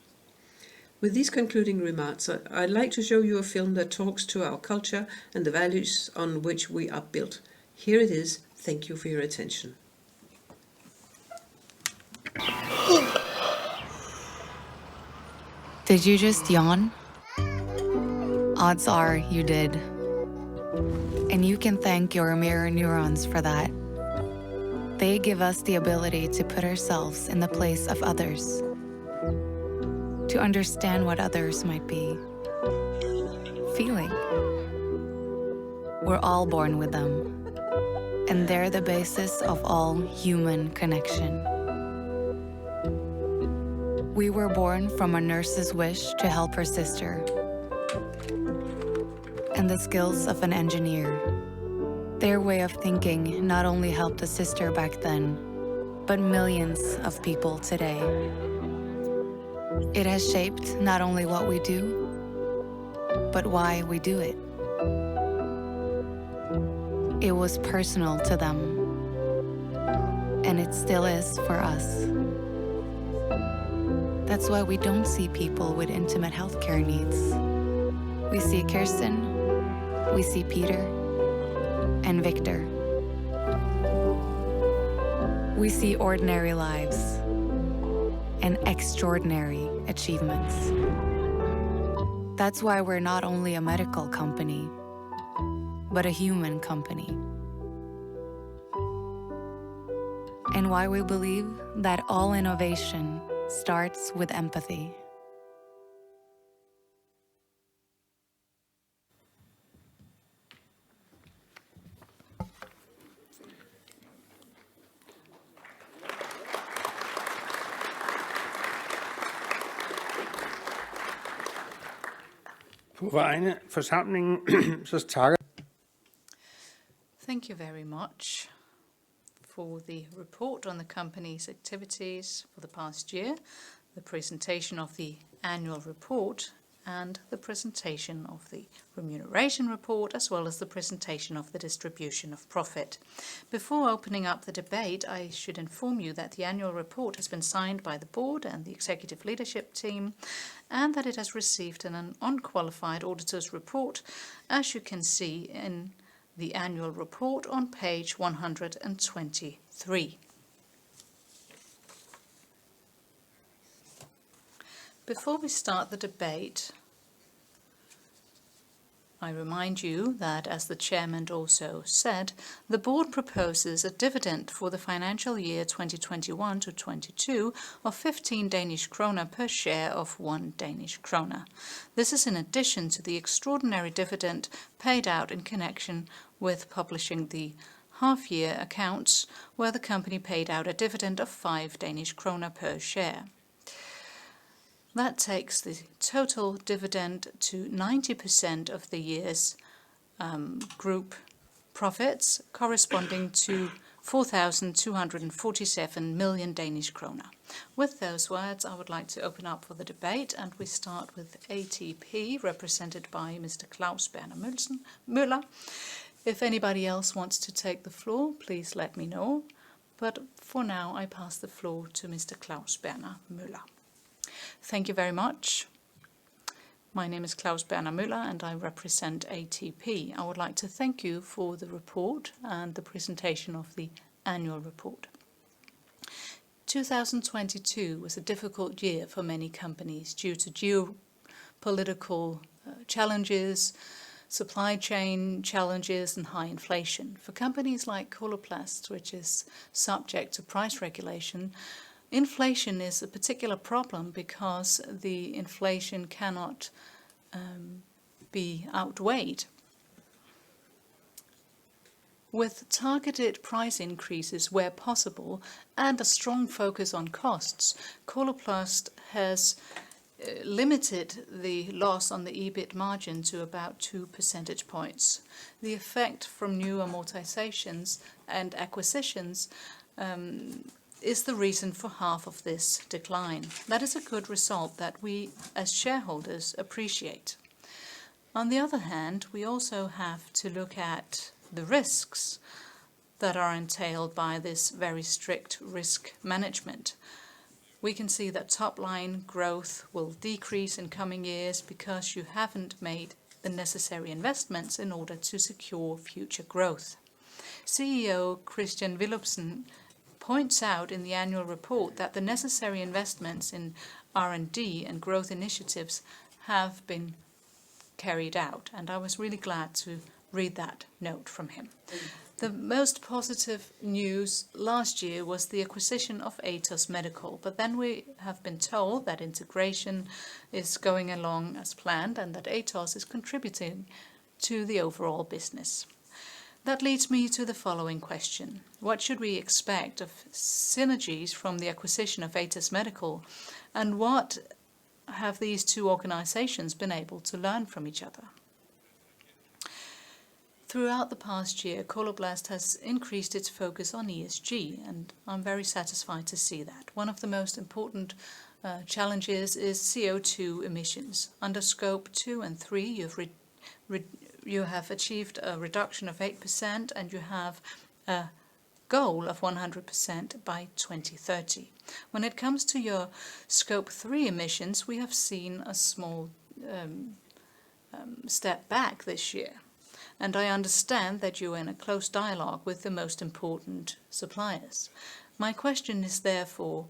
With these concluding remarks, I'd like to show you a film that talks to our culture and the values on which we are built. Here it is. Thank you for your attention. Did you just yawn? Odds are you did. And you can thank your mirror neurons for that. They give us the ability to put ourselves in the place of others, to understand what others might be feeling. We're all born with them, and they're the basis of all human connection. We were born from a nurse's wish to help her sister, and the skills of an engineer. Their way of thinking not only helped a sister back then, but millions of people today. It has shaped not only what we do, but why we do it. It was personal to them, and it still is for us. That's why we don't see people with intimate healthcare needs. We see Kirsten, we see Peter, and Victor. We see ordinary lives and extraordinary achievements. That's why we're not only a medical company, but a human company. And why we believe that all innovation starts with empathy. På vegne af forsamlingen, så takker. Thank you very much for the report on the company's activities for the past year, the presentation of the annual report, and the presentation of the remuneration report, as well as the presentation of the distribution of profit. Before opening up the debate, I should inform you that the annual report has been signed by the board and the executive leadership team, and that it has received an unqualified auditor's report, as you can see in the annual report on page 123. Before we start the debate, I remind you that, as the chairman also said, the board proposes a dividend for the financial year 2021 to 22 of 15 Danish kroner per share of 1 Danish kroner. This is in addition to the extraordinary dividend paid out in connection with publishing the half-year accounts, where the company paid out a dividend of 5 Danish kroner per share. That takes the total dividend to 90% of the year's group profits, corresponding to 4,247 million Danish kroner. With those words, I would like to open up for the debate, and we start with ATP, represented by Mr. Claus Berner Møller. If anybody else wants to take the floor, please let me know. But for now, I pass the floor to Mr. Claus Berner Møller. Thank you very much. My name is Claus Berner Møller and I represent ATP. I would like to thank you for the report and the presentation of the annual report. 2022 was a difficult year for many companies due to geopolitical challenges, supply chain challenges and high inflation. For companies like Coloplast, which is subject to price regulation, inflation is a particular problem because the inflation cannot be outweighed. With targeted price increases where possible and a strong focus on costs, Coloplast has limited the loss on the EBIT margin to about 2 percentage points. The effect from new amortizations and acquisitions is the reason for half of this decline. That is a good result that we as shareholders appreciate. On the other hand, we also have to look at the risks that are entailed by this very strict risk management. We can see that top-line growth will decrease in coming years because you haven't made the necessary investments in order to secure future growth. CEO Christian Willumsen points out in the annual report that the necessary investments in R&D and growth initiatives have been carried out, and I was really glad to read that note from him. The most positive news last year was the acquisition of Atos Medical, but then we have been told that integration is going along as planned and that Atos is contributing to the overall business. That leads me to the following question. What should we expect of synergies from the acquisition of Atos Medical, and what have these two organizations been able to learn from each other? Throughout the past year, Coloplast has increased its focus on ESG, and I'm very satisfied to see that. One of the most important challenges is CO2 emissions. Under Scope 2 and 3, you have achieved a reduction of 8% and you have a goal of 100% by 2030. When it comes to your Scope 3 emissions, we have seen a small step back this year. And I understand that you are in a close dialogue with the most important suppliers. My question is therefore,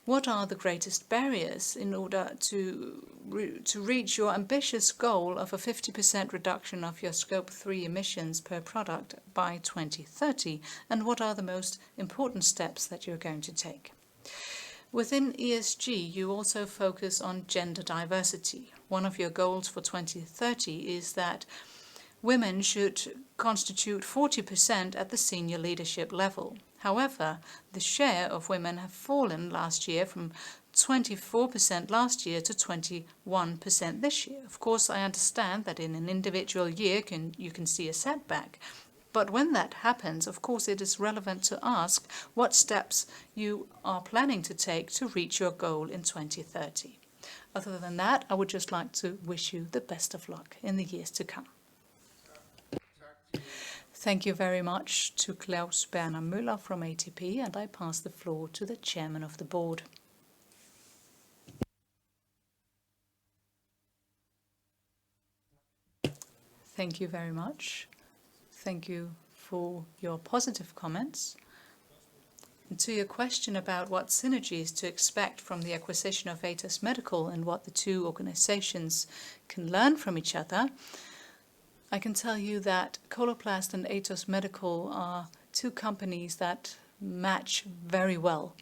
what are the greatest barriers in order to reach your ambitious goal of a 50% reduction of your Scope 3 emissions per product by 2030? And what are the most important steps that you're going to take? Within ESG, you also focus on gender diversity. One of your goals for 2030 is that women should constitute 40% at the senior leadership level. However, the share of women have fallen last year from 24% last year to 21% this year. Of course, I understand that in an individual year you can see a setback. But when that happens, of course, it is relevant to ask what steps you are planning to take to reach your goal in 2030. Other than that, I would just like to wish you the best of luck in the years to come. Thank you very much to Claus Berner Møller from ATP, and I pass the floor to the chairman of the board. Thank you very much. Thank you for your positive comments. And to your question about what synergies to expect from the acquisition of Atos Medical and what the two organizations can learn from each other, I can tell you that Coloplast and Atos Medical are two companies that match very well.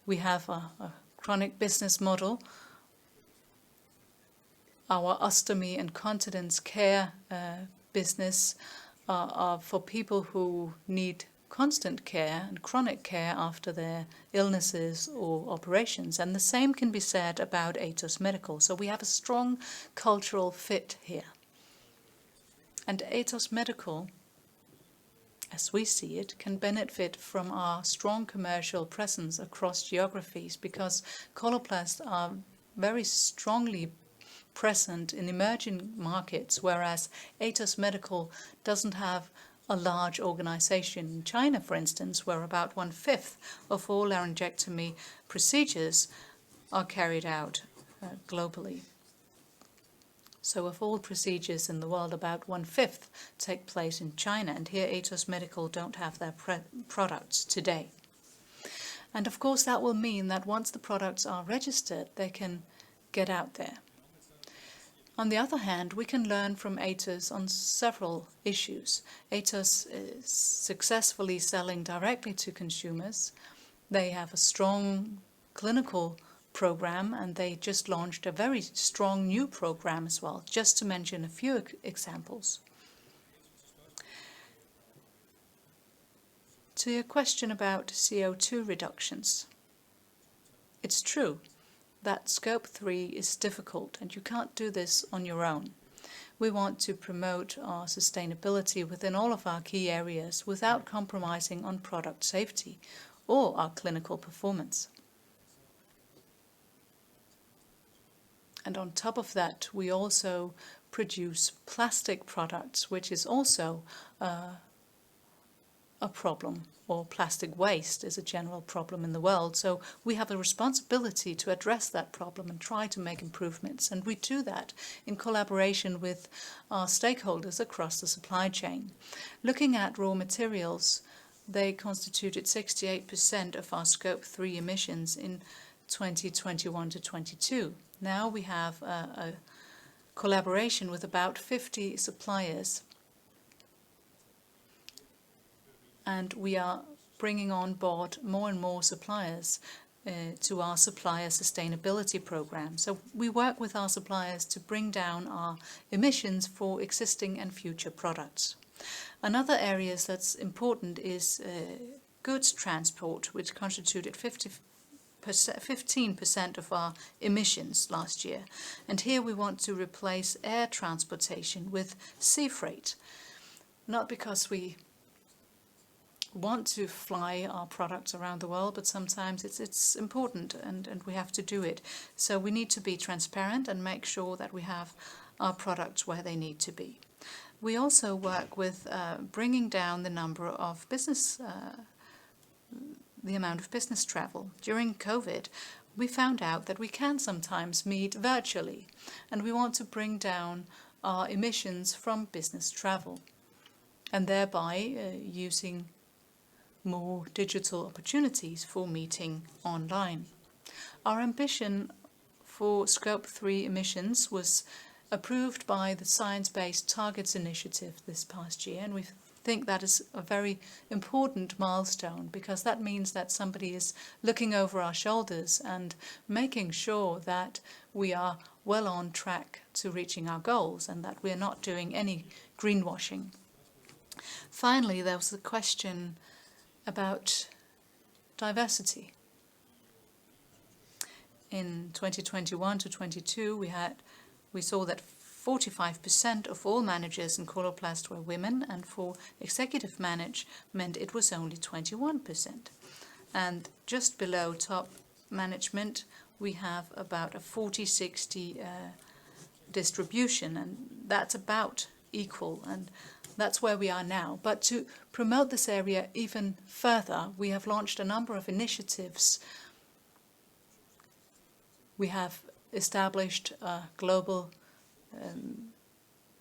We have a chronic business model. Our ostomy and continence care business are for people who need constant care and chronic care after their illnesses or operations. And the same can be said about Atos Medical. So we have a strong cultural fit here. And Atos Medical, as we see it, can benefit from our strong commercial presence across geographies because Coloplast are very strongly present in emerging markets, whereas Atos Medical doesn't have a large organization. In China, for instance, where about 1/5 of all laryngectomy procedures are carried out globally. So of all procedures in the world, about 1/5 take place in China, and here Atos Medical don't have their products today. And of course that will mean that once the products are registered, they can get out there. On the other hand, we can learn from Atos on several issues. Atos is successfully selling directly to consumers. They have a strong clinical program, and they just launched a very strong new program as well, just to mention a few examples. To your question about CO2 reductions, it's true that Scope 3 is difficult, and you can't do this on your own. We want to promote our sustainability within all of our key areas without compromising on product safety or our clinical performance. And on top of that, we also produce plastic products, which is also a problem, or plastic waste is a general problem in the world. So we have a responsibility to address that problem and try to make improvements. And we do that in collaboration with our stakeholders across the supply chain. Looking at raw materials, they constituted 68% of our Scope 3 emissions in 2021 to 22. Now we have a collaboration with about 50 suppliers, and we are bringing on board more and more suppliers to our supplier sustainability program. So we work with our suppliers to bring down our emissions for existing and future products. Another area that's important is goods transport, which constituted 15% of our emissions last year. And here we want to replace air transportation with sea freight. Not because we want to fly our products around the world, but sometimes it's important and we have to do it. So we need to be transparent and make sure that we have our products where they need to be. We also work with bringing down the number of the amount of business travel. During COVID, we found out that we can sometimes meet virtually, and we want to bring down our emissions from business travel, and thereby using more digital opportunities for meeting online. Our ambition for Scope 3 emissions was approved by the Science Based Targets Initiative this past year, and we think that is a very important milestone, because that means that somebody is looking over our shoulders and making sure that we are well on track to reaching our goals and that we are not doing any greenwashing. Finally, there was a question about diversity. In 2021 to 22, we saw that 45% of all managers in Coloplast were women, and for executive management it was only 21%. And just below top management we have about a 40-60 distribution, and that's about equal, and that's where we are now. But to promote this area even further, we have launched a number of initiatives. We have established a global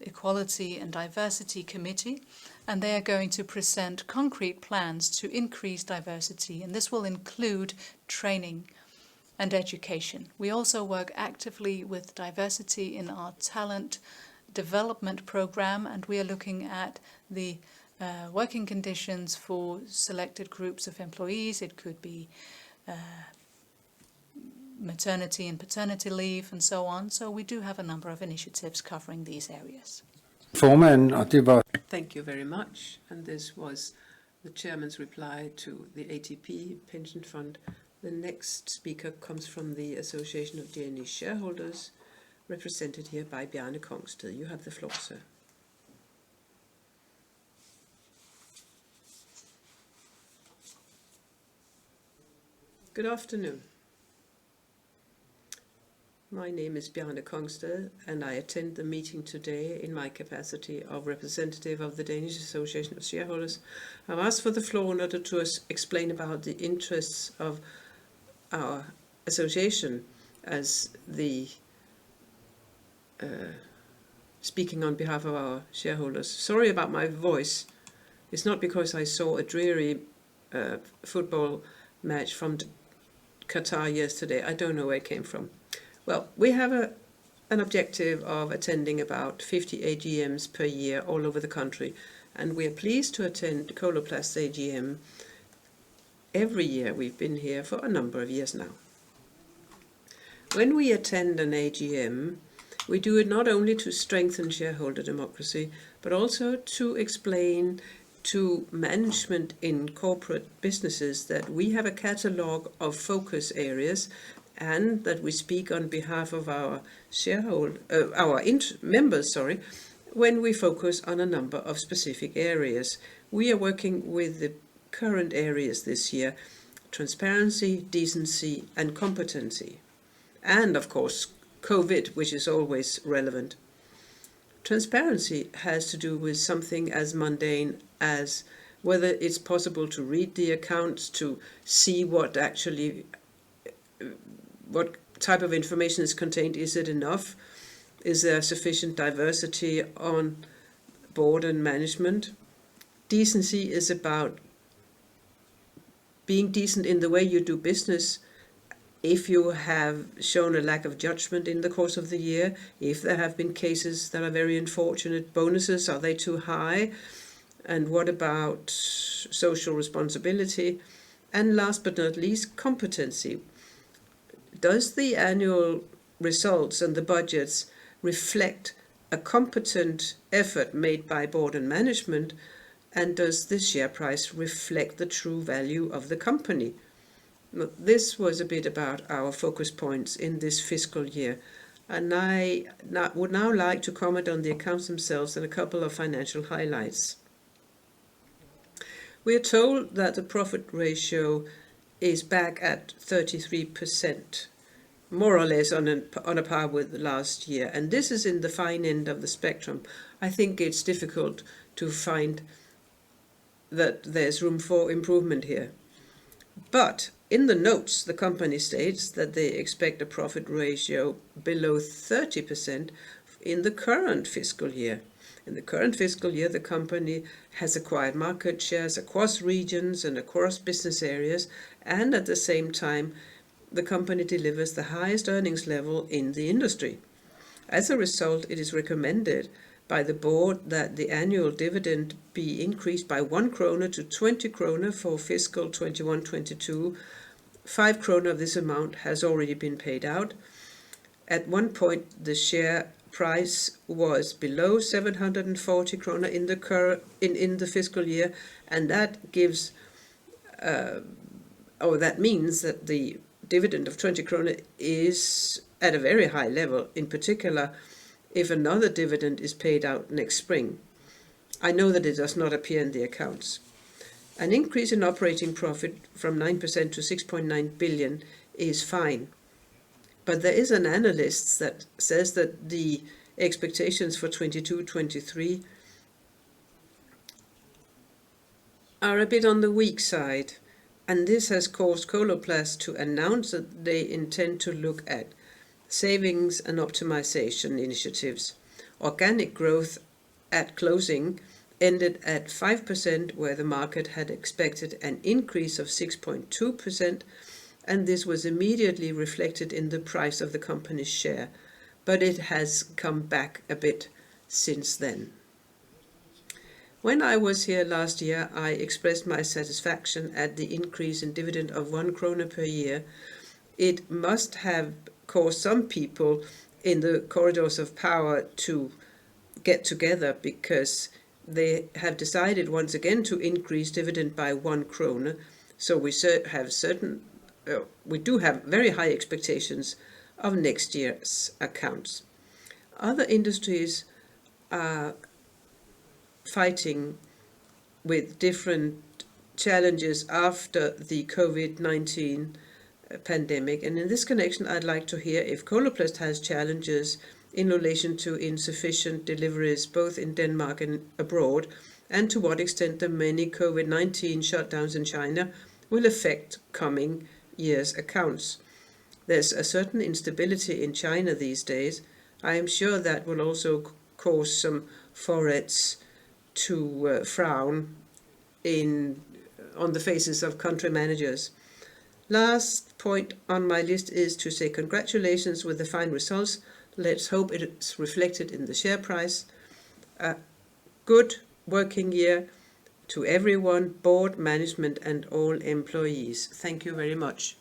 Equality and Diversity Committee, and they are going to present concrete plans to increase diversity, and this will include training and education. We also work actively with diversity in our talent development program, and we are looking at the working conditions for selected groups of employees. It could be maternity and paternity leave and so on. So we do have a number of initiatives covering these areas. Formanden, og det var Thank you very much. And this was the chairman's reply to the ATP pension fund. The next speaker comes from the Association of Danish Shareholders, represented here by Bjarne Kongsted. You have the floor, sir. Good afternoon. My name is Bjarne Kongsted, and I attend the meeting today in my capacity of representative of the Danish Association of Shareholders. I've asked for the floor in order to explain about the interests of our association as the speaking on behalf of our shareholders. Sorry about my voice. It's not because I saw a dreary football match from Qatar yesterday. I don't know where it came from. Well, we have an objective of attending about 50 AGMs per year all over the country, and we are pleased to attend Coloplast AGM every year. We've been here for a number of years now. When we attend an AGM, we do it not only to strengthen shareholder democracy, but also to explain to management in corporate businesses that we have a catalogue of focus areas and that we speak on behalf of our members, when we focus on a number of specific areas. We are working with the current areas this year: transparency, decency, and competency. And of course, COVID, which is always relevant. Transparency has to do with something as mundane as whether it's possible to read the accounts, to see what type of information is contained. Is it enough? Is there sufficient diversity on board and management? Decency is about being decent in the way you do business. If you have shown a lack of judgment in the course of the year, if there have been cases that are very unfortunate, bonuses, are they too high? And what about social responsibility? And last but not least, competency. Does the annual results and the budgets reflect a competent effort made by board and management? And does the share price reflect the true value of the company? This was a bit about our focus points in this fiscal year. And I would now like to comment on the accounts themselves and a couple of financial highlights. We are told that the profit ratio is back at 33%, more or less on a par with last year. And this is in the fine end of the spectrum. I think it's difficult to find that there's room for improvement here. But in the notes, the company states that they expect a profit ratio below 30% in the current fiscal year. In the current fiscal year, the company has acquired market shares across regions and across business areas, and at the same time, the company delivers the highest earnings level in the industry. As a result, it is recommended by the board that the annual dividend be increased by 1 kroner to 20 kroner for fiscal 21-22. 5 kroner of this amount has already been paid out. At one point, the share price was below 740 kroner in the fiscal year, and that gives that means that the dividend of 20 kroner is at a very high level, in particular if another dividend is paid out next spring. I know that it does not appear in the accounts. An increase in operating profit from 9% to 6.9 billion is fine. But there is an analyst that says that the expectations for 22-23 are a bit on the weak side. And this has caused Coloplast to announce that they intend to look at savings and optimization initiatives. Organic growth at closing ended at 5%, where the market had expected an increase of 6.2%, and this was immediately reflected in the price of the company's share. But it has come back a bit since then. When I was here last year, I expressed my satisfaction at the increase in dividend of 1 krone per year. It must have caused some people in the corridors of power to get together, because they have decided once again to increase dividend by 1 krone. So we do have very high expectations of next year's accounts. Other industries are fighting with different challenges after the COVID-19 pandemic. And in this connection, I'd like to hear if Coloplast has challenges in relation to insufficient deliveries both in Denmark and abroad, and to what extent the many COVID-19 shutdowns in China will affect coming year's accounts. There's a certain instability in China these days. I am sure that will also cause some foreheads to frown on the faces of country managers. Last point on my list is to say congratulations with the fine results. Let's hope it's reflected in the share price. A good working year to everyone, board, management and all employees. Thank you very much.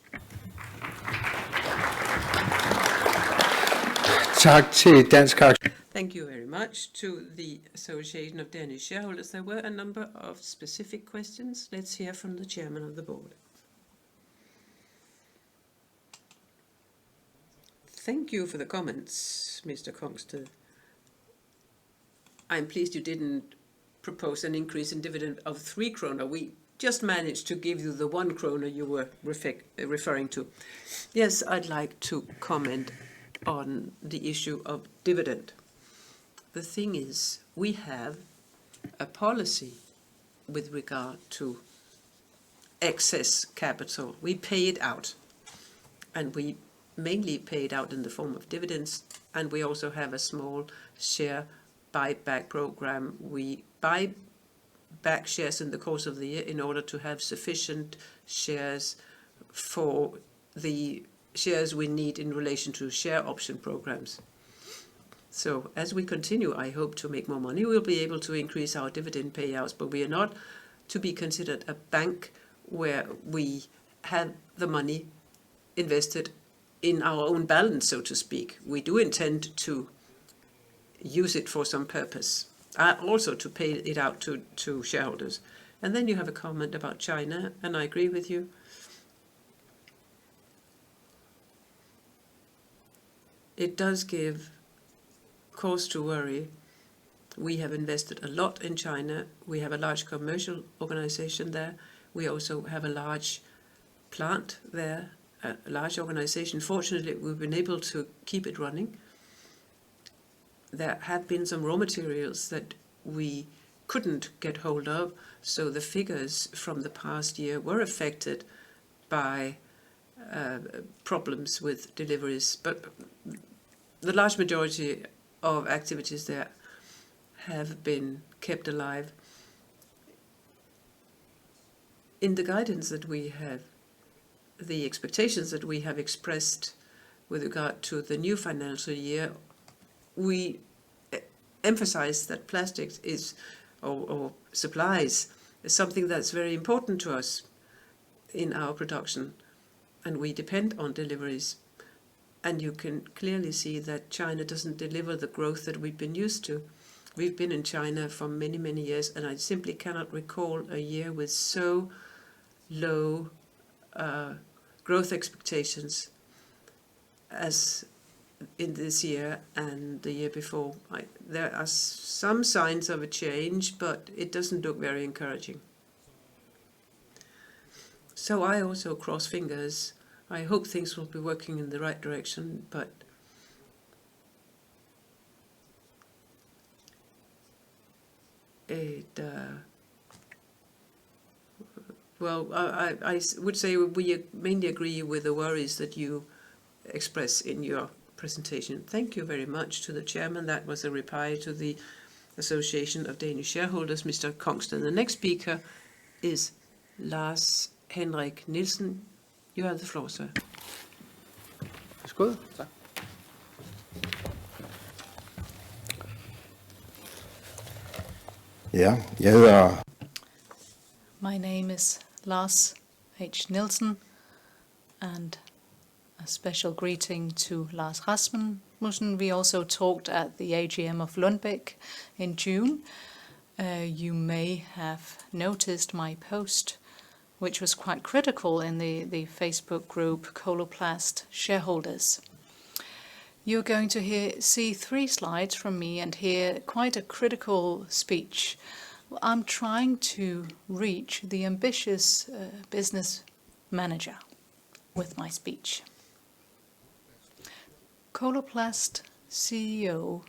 Tak til Dansk Aktionær. Thank you very much to the Association of Danish Shareholders. There were a number of specific questions. Let's hear from the chairman of the board. Thank you for the comments, Mr. Kongsted. I'm pleased you didn't propose an increase in dividend of 3 kroner. We just managed to give you the 1 kroner you were referring to. Yes, I'd like to comment on the issue of dividend. The thing is, we have a policy with regard to excess capital. We pay it out, and we mainly pay it out in the form of dividends, and we also have a small share buyback program. We buy back shares in the course of the year in order to have sufficient shares for the shares we need in relation to share option programs. So as we continue, I hope to make more money. We'll be able to increase our dividend payouts, but we are not to be considered a bank where we have the money invested in our own balance, so to speak. We do intend to use it for some purpose, also to pay it out to shareholders. And then you have a comment about China, and I agree with you. It does give cause to worry. We have invested a lot in China. We have a large commercial organization there. We also have a large plant there, a large organization. Fortunately, we've been able to keep it running. There have been some raw materials that we couldn't get hold of, so the figures from the past year were affected by problems with deliveries. But the large majority of activities there have been kept alive. In the guidance that we have, the expectations that we have expressed with regard to the new financial year, we emphasize that plastics is, or supplies, is something that's very important to us in our production, and we depend on deliveries. And you can clearly see that China doesn't deliver the growth that we've been used to. We've been in China for many, many years, and I simply cannot recall a year with so low growth expectations as in this year and the year before. There are some signs of a change, but it doesn't look very encouraging. So I also cross fingers. I hope things will be working in the right direction, but I would say we mainly agree with the worries that you express in your presentation. Thank you very much to the chairman. That was a reply to the Association of Danish Shareholders, Mr. Kongsted. The next speaker is Lars Henrik Nielsen. You have the floor, sir. Skål. Tak. Ja, jeg hedder My name is Lars H. Nielsen, and a special greeting to Lars Rasmussen. We also talked at the AGM of Lundbeck in June. You may have noticed my post, which was quite critical in the Facebook group Coloplast Shareholders. You're going to see 3 slides from me and hear quite a critical speech. I'm trying to reach the ambitious business manager with my speech. Coloplast CEO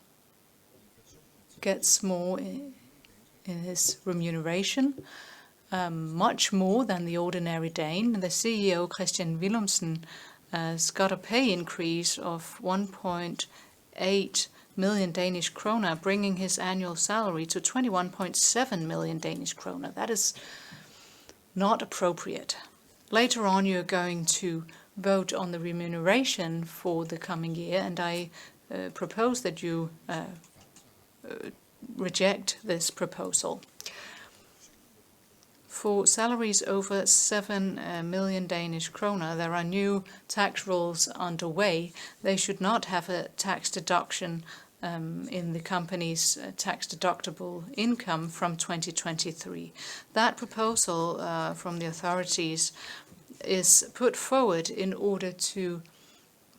gets more in his remuneration, much more than the ordinary Dane. The CEO, Christian Willumsen, has got a pay increase of 1.8 million Danish kroner, bringing his annual salary to 21.7 million Danish kroner. That is not appropriate. Later on, you're going to vote on the remuneration for the coming year, and I propose that you reject this proposal. For salaries over 7 million Danish kroner, there are new tax rules underway. They should not have a tax deduction in the company's tax-deductible income from 2023. That proposal from the authorities is put forward in order to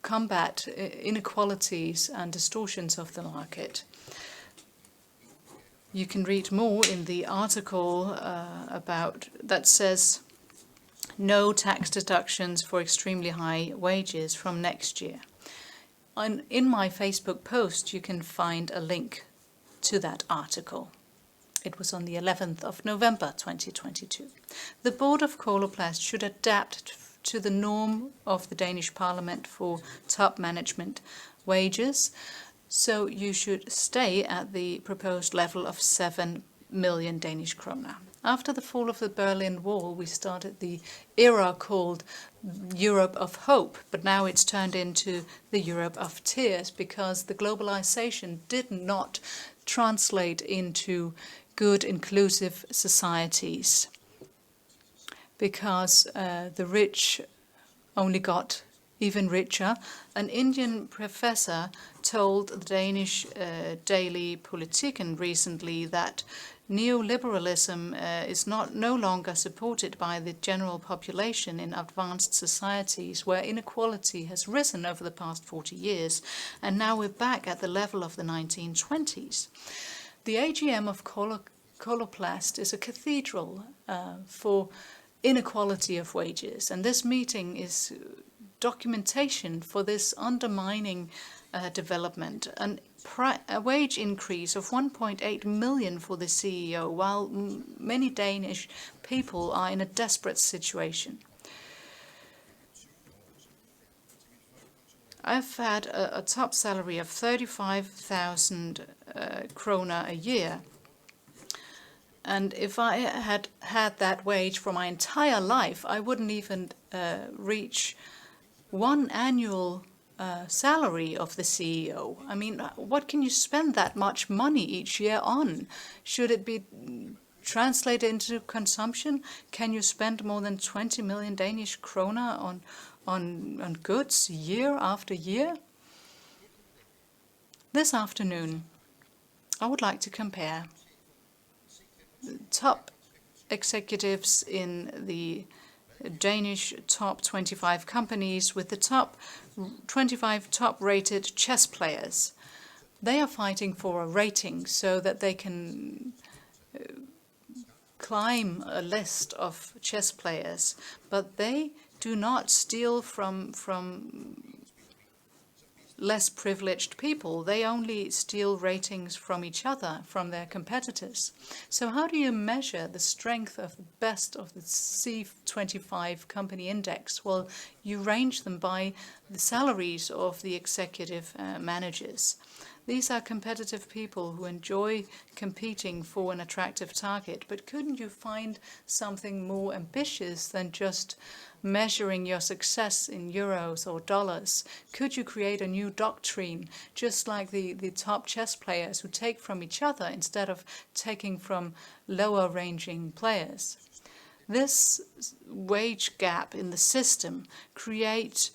combat inequalities and distortions of the market. You can read more in the article about that says no tax deductions for extremely high wages from next year. In my Facebook post, you can find a link to that article. It was on the 11th of November 2022. The board of Coloplast should adapt to the norm of the Danish Parliament for top management wages, so you should stay at the proposed level of 7 million Danish kroner. After the fall of the Berlin Wall, we started the era called Europe of Hope, but now it's turned into the Europe of Tears because the globalization did not translate into good, inclusive societies, because the rich only got even richer. An Indian professor told the Danish daily Politiken recently that neoliberalism is no longer supported by the general population in advanced societies where inequality has risen over the past 40 years, and now we're back at the level of the 1920s. The AGM of Coloplast is a cathedral for inequality of wages, and this meeting is documentation for this undermining development. A wage increase of 1.8 million for the CEO, while many Danish people are in a desperate situation. I've had a top salary of 35,000 kroner a year. And if I had had that wage for my entire life, I wouldn't even reach one annual salary of the CEO. I mean, what can you spend that much money each year on? Should it be translated into consumption? Can you spend more than 20 million Danish kroner on goods year after year? This afternoon, I would like to compare top executives in the Danish top 25 companies with the top 25 top-rated chess players. They are fighting for a rating so that they can climb a list of chess players, but they do not steal from less privileged people. They only steal ratings from each other, from their competitors. So how do you measure the strength of the best of the C25 company index? Well, you range them by the salaries of the executive managers. These are competitive people who enjoy competing for an attractive target, but couldn't you find something more ambitious than just measuring your success in euros or dollars? Could you create a new doctrine, just like the top chess players who take from each other instead of taking from lower ranging players? This wage gap in the system creates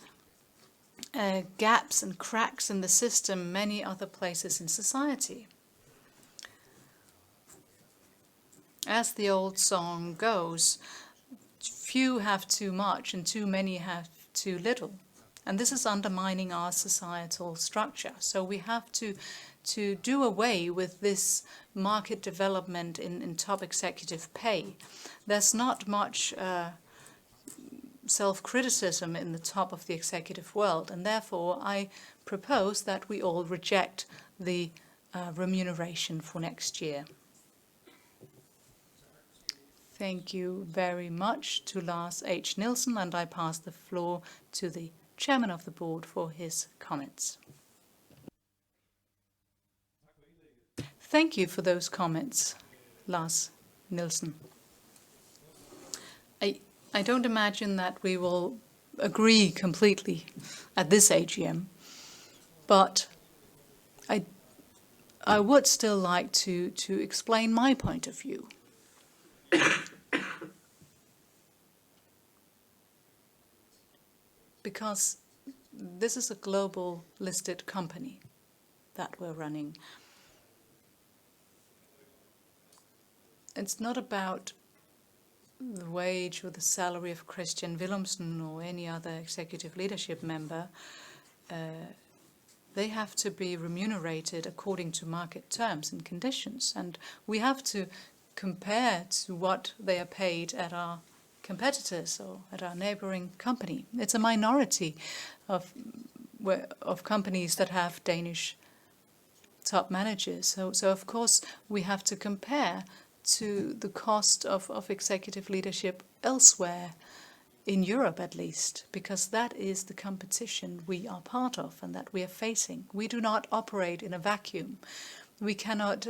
gaps and cracks in the system many other places in society. As the old song goes, few have too much and too many have too little. And this is undermining our societal structure. So we have to do away with this market development in top executive pay. There's not much self-criticism in the top of the executive world, and therefore I propose that we all reject the remuneration for next year. Thank you very much to Lars H. Nielsen, and I pass the floor to the chairman of the board for his comments. Thank you for those comments, Lars Nielsen. I don't imagine that we will agree completely at this AGM, but I would still like to explain my point of view. Because this is a global listed company that we're running. It's not about the wage or the salary of Christian Willumsen or any other executive leadership member. They have to be remunerated according to market terms and conditions, and we have to compare to what they are paid at our competitors or at our neighboring company. It's a minority of companies that have Danish top managers. So of course we have to compare to the cost of executive leadership elsewhere, in Europe at least, because that is the competition we are part of and that we are facing. We do not operate in a vacuum. We cannot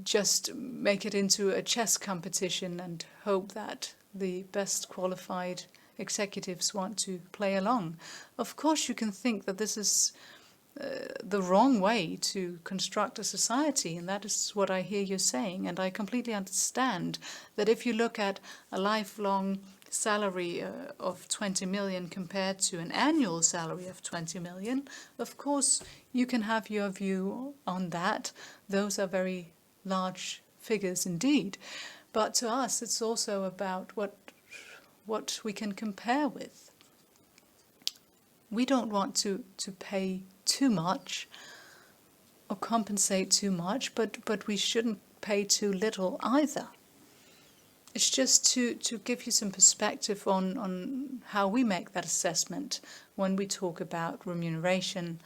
just make it into a chess competition and hope that the best qualified executives want to play along. Of course you can think that this is the wrong way to construct a society, and that is what I hear you saying, and I completely understand that if you look at a lifelong salary of 20 million compared to an annual salary of 20 million, of course you can have your view on that. Those are very large figures indeed, but to us it's also about what we can compare with. We don't want to pay too much or compensate too much, but we shouldn't pay too little either. It's just to give you some perspective on how we make that assessment when we talk about remuneration.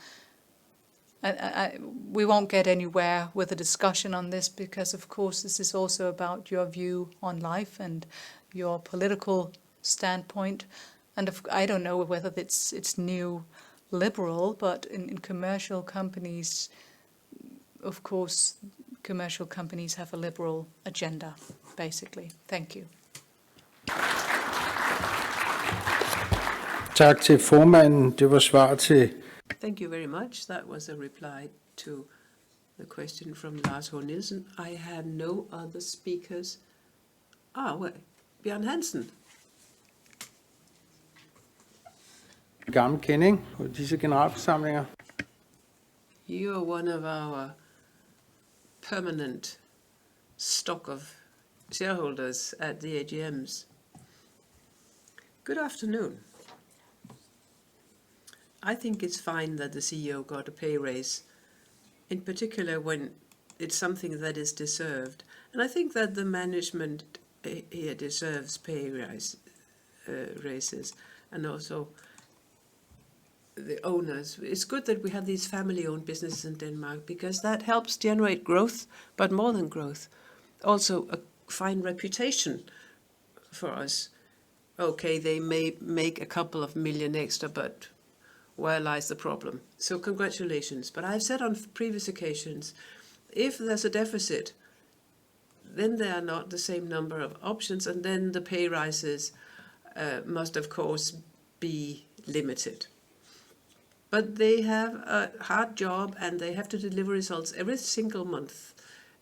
We won't get anywhere with a discussion on this because, of course, this is also about your view on life and your political standpoint. And I don't know whether it's new liberal, but in commercial companies, of course, commercial companies have a liberal agenda, basically. Thank you. Tak til formanden. Det var svar til. Thank you very much. That was a reply to the question from Lars H. Nielsen. I have no other speakers. Bjørn Hansen. Gammel kending på disse generalforsamlinger. You are one of our permanent stock of shareholders at the AGMs. Good afternoon. I think it's fine that the CEO got a pay raise, in particular when it's something that is deserved. And I think that the management here deserves pay raises, and also the owners. It's good that we have these family-owned businesses in Denmark because that helps generate growth, but more than growth, also a fine reputation for us. Okay, they may make a couple of million extra, but where lies the problem. So congratulations. But I've said on previous occasions, if there's a deficit, then there are not the same number of options, and then the pay rises must, of course, be limited. But they have a hard job, and they have to deliver results every single month.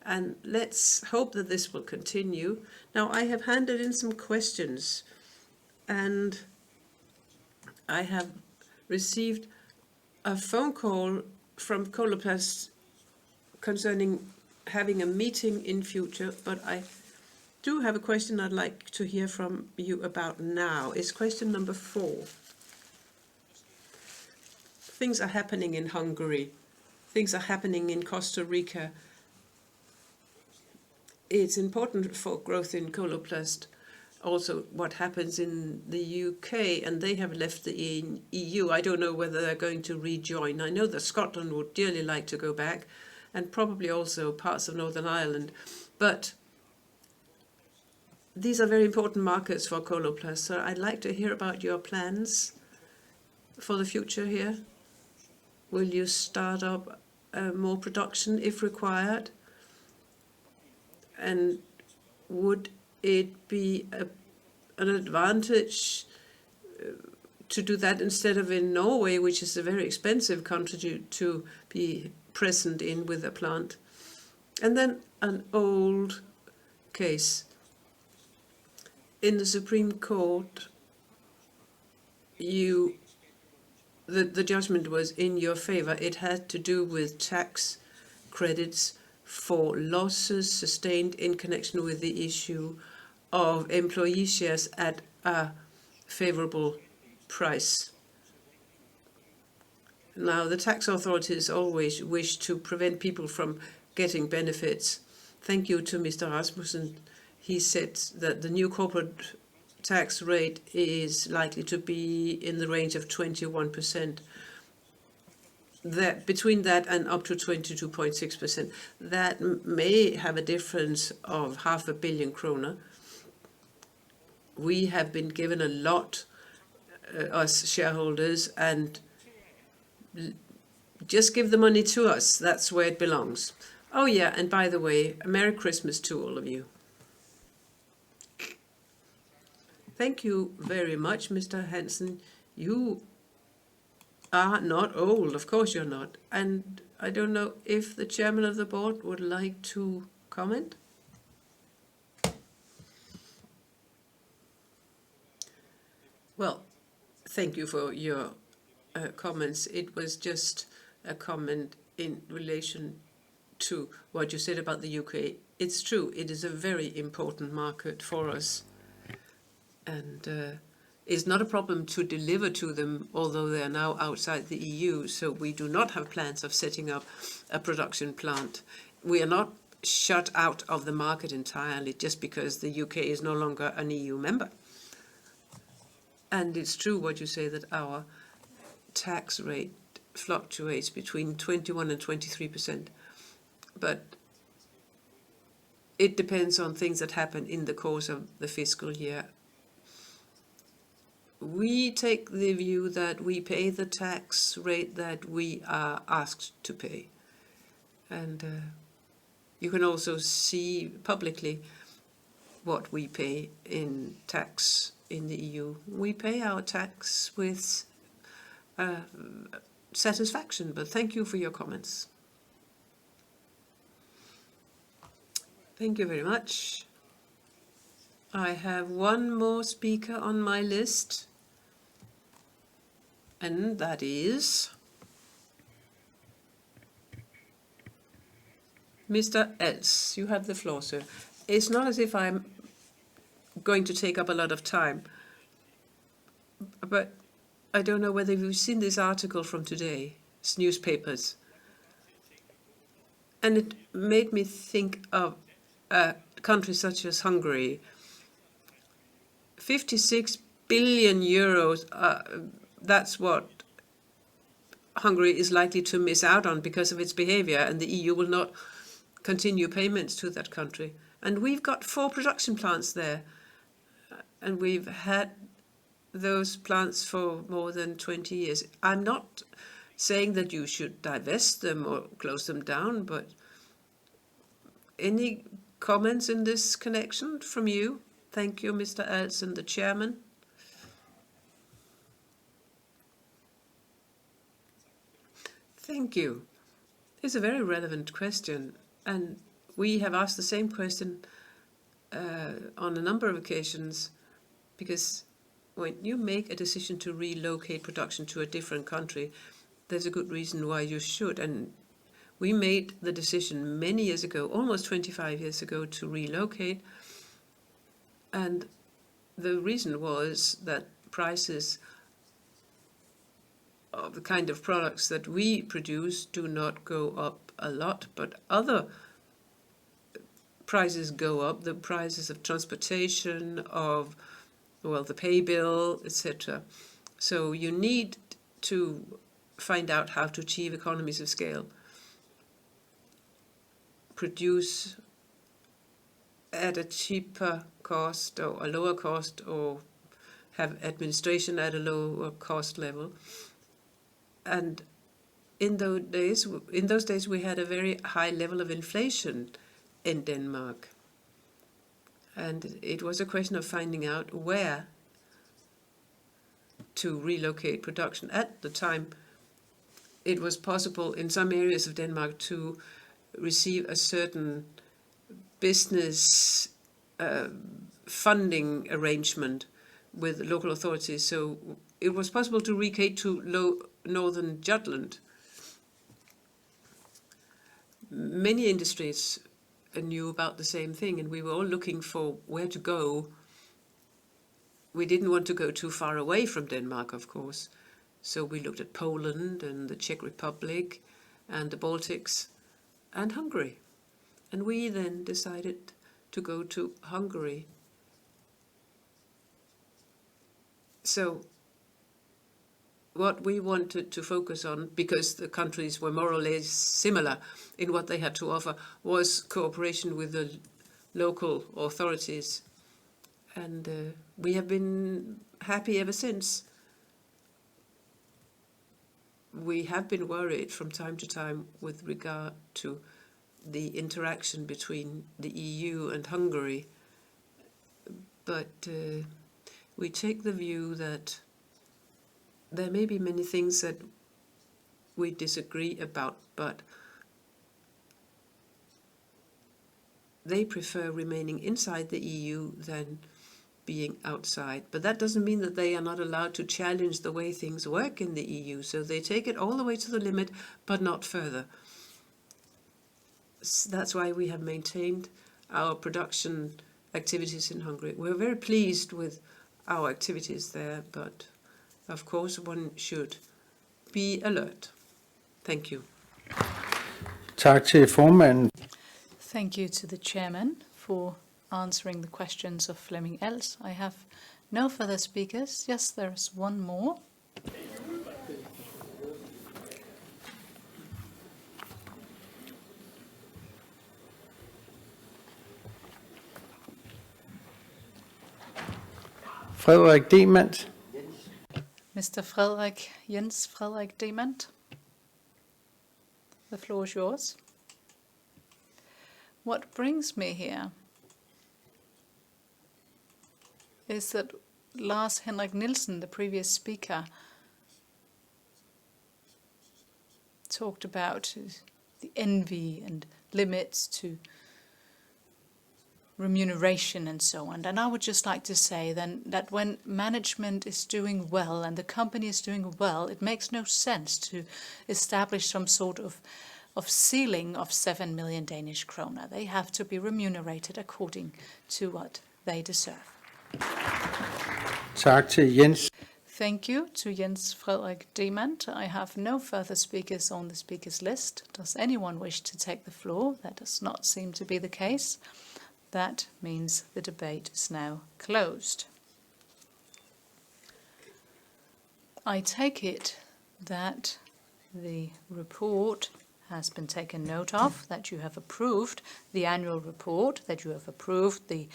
And let's hope that this will continue. Now, I have handed in some questions, and I have received a phone call from Coloplast concerning having a meeting in future, but I do have a question I'd like to hear from you about now. It's question number 4. Things are happening in Hungary. Things are happening in Costa Rica. It's important for growth in Coloplast. Also, what happens in the UK, and they have left the EU. I don't know whether they're going to rejoin. I know that Scotland would dearly like to go back, and probably also parts of Northern Ireland. But these are very important markets for Coloplast, so I'd like to hear about your plans for the future here. Will you start up more production if required? And would it be an advantage to do that instead of in Norway, which is a very expensive country to be present in with a plant? And then an old case. In the Supreme Court, the judgment was in your favor. It had to do with tax credits for losses sustained in connection with the issue of employee shares at a favorable price. Now, the tax authorities always wish to prevent people from getting benefits. Thank you to Mr. Rasmussen. He said that the new corporate tax rate is likely to be in the range of 21%. That between that and up to 22.6%, that may have a difference of 500 million kroner. We have been given a lot, us shareholders, and just give the money to us. That's where it belongs. Oh yeah, and by the way, a Merry Christmas to all of you. Thank you very much, Mr. Hansen. You are not old, of course you're not. And I don't know if the chairman of the board would like to comment. Well, thank you for your comments. It was just a comment in relation to what you said about the UK. It's true, it is a very important market for us. And it's not a problem to deliver to them, although they are now outside the EU, so we do not have plans of setting up a production plant. We are not shut out of the market entirely just because the UK is no longer an EU member. And it's true what you say, that our tax rate fluctuates between 21 and 23%. But it depends on things that happen in the course of the fiscal year. We take the view that we pay the tax rate that we are asked to pay. And you can also see publicly what we pay in tax in the EU. We pay our tax with satisfaction, but thank you for your comments. Thank you very much. I have one more speaker on my list, and that is Mr. Els. You have the floor, sir. It's not as if I'm going to take up a lot of time, but I don't know whether you've seen this article from today's newspapers. And it made me think of a country such as Hungary. 56 billion euros, that's what Hungary is likely to miss out on because of its behavior, and the EU will not continue payments to that country. And we've got 4 production plants there, and we've had those plants for more than 20 years. I'm not saying that you should divest them or close them down, but any comments in this connection from you? Thank you, Mr. Alsen, the chairman. Thank you. It's a very relevant question, and we have asked the same question on a number of occasions, because when you make a decision to relocate production to a different country, there's a good reason why you should. And we made the decision many years ago, almost 25 years ago, to relocate. And the reason was that prices of the kind of products that we produce do not go up a lot, but other prices go up, the prices of transportation, of, well, the pay bill, etc. So you need to find out how to achieve economies of scale. Produce at a cheaper cost or a lower cost, or have administration at a lower cost level. And in those days we had a very high level of inflation in Denmark. And it was a question of finding out where to relocate production. At the time, it was possible in some areas of Denmark to receive a certain business funding arrangement with local authorities. So it was possible to relocate to northern Jutland. Many industries knew about the same thing, and we were all looking for where to go. We didn't want to go too far away from Denmark, of course. So we looked at Poland and the Czech Republic and the Baltics and Hungary. And we then decided to go to Hungary. So what we wanted to focus on, because the countries were more or less similar in what they had to offer, was cooperation with the local authorities. And we have been happy ever since. We have been worried from time to time with regard to the interaction between the EU and Hungary, but we take the view that there may be many things that we disagree about, but they prefer remaining inside the EU than being outside. But that doesn't mean that they are not allowed to challenge the way things work in the EU. So they take it all the way to the limit, but not further. That's why we have maintained our production activities in Hungary. We're very pleased with our activities there, but of course one should be alert. Thank you. Tak til formanden. Thank you to the chairman for answering the questions of Flemming Als. I have no further speakers. Yes, there is one more. Frederik Demand. Mr. Jens Frederik Demand. The floor is yours. What brings me here is that Lars Henrik Nielsen, the previous speaker, talked about the envy and limits to remuneration and so on. And I would just like to say then that when management is doing well and the company is doing well, it makes no sense to establish some sort of ceiling of 7 million Danish kroner. They have to be remunerated according to what they deserve. Tak til Jens. Thank you to Jens Frederik Demand. I have no further speakers on the speakers list. Does anyone wish to take the floor? That does not seem to be the case. That means the debate is now closed. I take it that the report has been taken note of, that you have approved the annual report, that you have approved the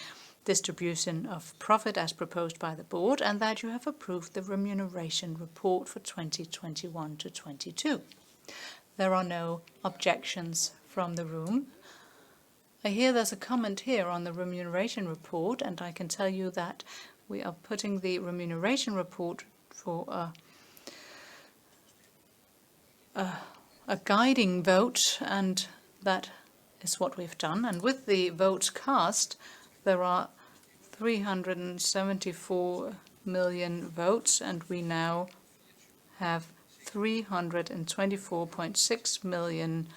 distribution of profit as proposed by the board, and that you have approved the remuneration report for 2021 to 22. There are no objections from the room. I hear there's a comment here on the remuneration report, and I can tell you that we are putting the remuneration report for a guiding vote, and that is what we've done. And with the votes cast, there are 374 million votes, and we now have 324.6 million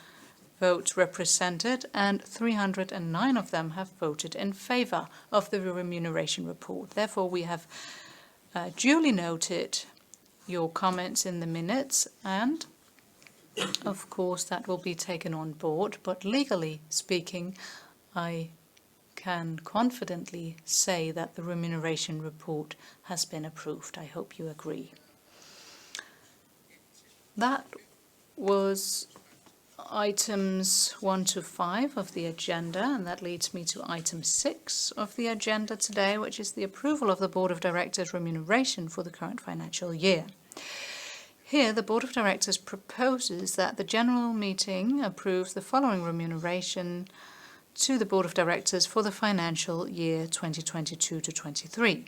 votes represented, and 309 of them have voted in favor of the remuneration report. Therefore, we have duly noted your comments in the minutes, and of course that will be taken on board. But legally speaking, I can confidently say that the remuneration report has been approved. I hope you agree. That was items 1 to 5 of the agenda, and that leads me to item 6 of the agenda today, which is the approval of the Board of Directors' remuneration for the current financial year. Here, the Board of Directors proposes that the General Meeting approves the following remuneration to the Board of Directors for the financial year 2022 to 23.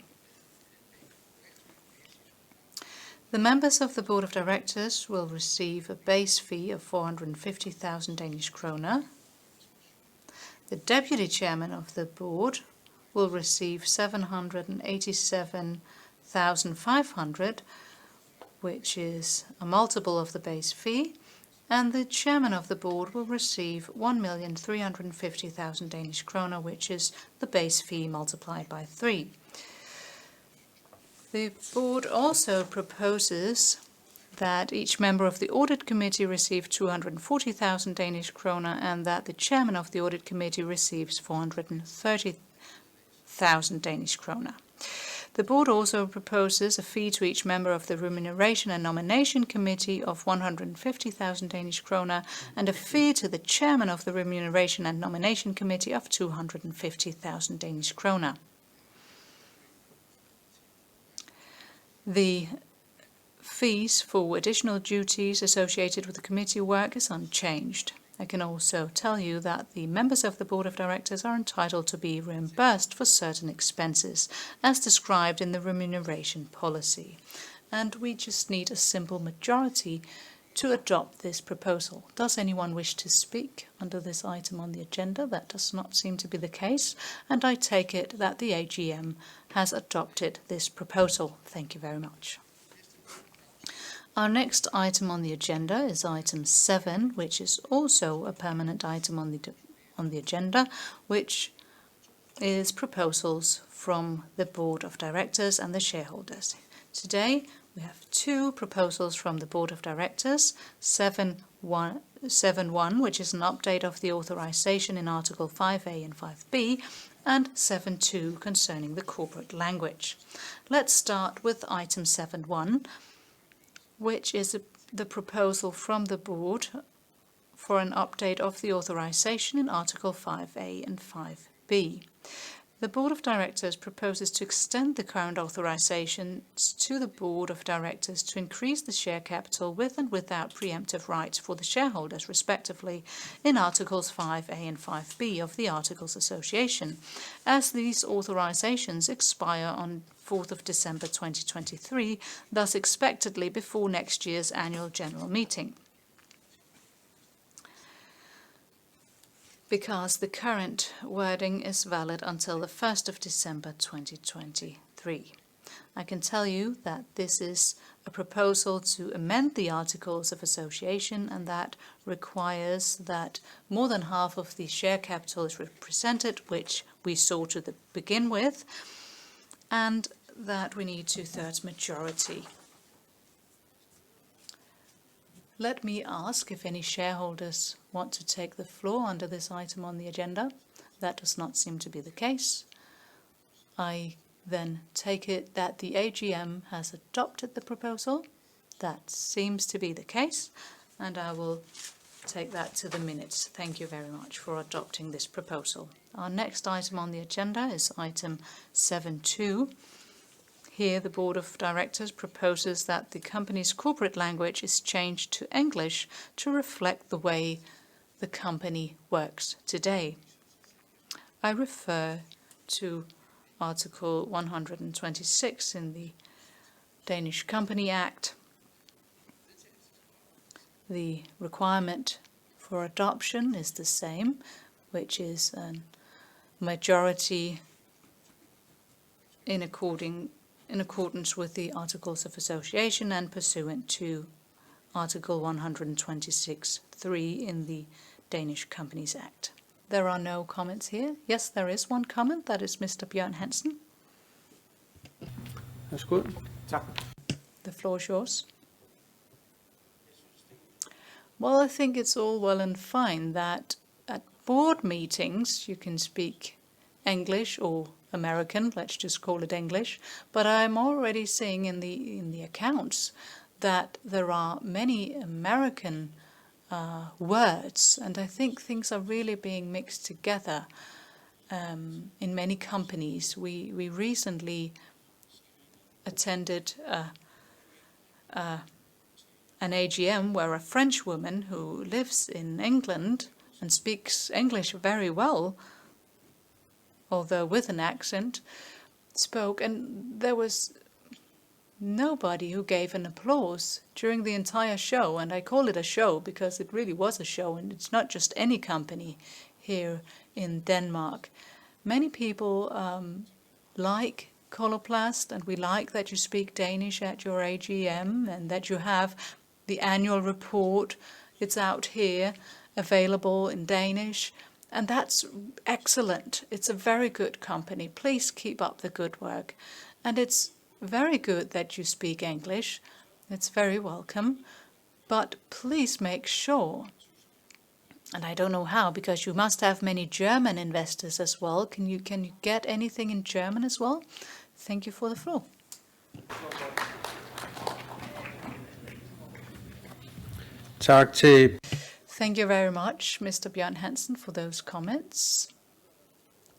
The members of the Board of Directors will receive a base fee of 450,000 Danish kroner. The Deputy Chairman of the Board will receive 787,500, which is a multiple of the base fee, and the Chairman of the Board will receive 1,350,000 Danish kroner, which is the base fee multiplied by 3. The board also proposes that each member of the Audit Committee receive 240,000 Danish kroner, and that the Chairman of the Audit Committee receives 430,000 Danish kroner. The board also proposes a fee to each member of the Remuneration and Nomination Committee of 150,000 Danish kroner, and a fee to the Chairman of the Remuneration and Nomination Committee of 250,000 Danish kroner. The fees for additional duties associated with the committee work is unchanged. I can also tell you that the members of the Board of Directors are entitled to be reimbursed for certain expenses, as described in the remuneration policy. And we just need a simple majority to adopt this proposal. Does anyone wish to speak under this item on the agenda? That does not seem to be the case, and I take it that the AGM has adopted this proposal. Thank you very much. Our next item on the agenda is item 7, which is also a permanent item on the agenda, which is proposals from the Board of Directors and the shareholders. Today, we have 2 proposals from the Board of Directors, 7.1, which is an update of the authorization in Article 5A and 5B, and 7.2 concerning the corporate language. Let's start with item 7.1, which is the proposal from the Board for an update of the authorization in Article 5A and 5B. The Board of Directors proposes to extend the current authorizations to the Board of Directors to increase the share capital with and without preemptive rights for the shareholders, respectively, in Articles 5A and 5B of the Articles Association, as these authorizations expire on 4th of December 2023, thus expectedly before next year's annual general meeting. Because the current wording is valid until the 1st of December 2023. I can tell you that this is a proposal to amend the Articles of Association, and that requires that more than half of the share capital is represented, which we saw to begin with, and that we need 2/3 majority. Let me ask if any shareholders want to take the floor under this item on the agenda. That does not seem to be the case. I then take it that the AGM has adopted the proposal. That seems to be the case, and I will take that to the minutes. Thank you very much for adopting this proposal. Our next item on the agenda is item 7.2. Here, the Board of Directors proposes that the company's corporate language is changed to English to reflect the way the company works today. I refer to Article 126 in the Danish Company Act. The requirement for adoption is the same, which is a majority in accordance with the Articles of Association and pursuant to Article 126.3 in the Danish Companies Act. There are no comments here. Yes, there is one comment. That is Mr. Bjørn Hansen. Værsgo. The floor is yours. Well, I think it's all well and fine that at board meetings you can speak English or American, let's just call it English, but I'm already seeing in the accounts that there are many American words, and I think things are really being mixed together in many companies. We recently attended an AGM where a French woman who lives in England and speaks English very well, although with an accent, spoke, and there was nobody who gave an applause during the entire show. And I call it a show because it really was a show, and it's not just any company here in Denmark. Many people like Coloplast, and we like that you speak Danish at your AGM and that you have the annual report. It's out here, available in Danish, and that's excellent. It's a very good company. Please keep up the good work. And it's very good that you speak English. It's very welcome. But please make sure, and I don't know how, because you must have many German investors as well. Can you get anything in German as well? Thank you for the floor. Tak til Thank you very much, Mr. Bjørn Hansen, for those comments.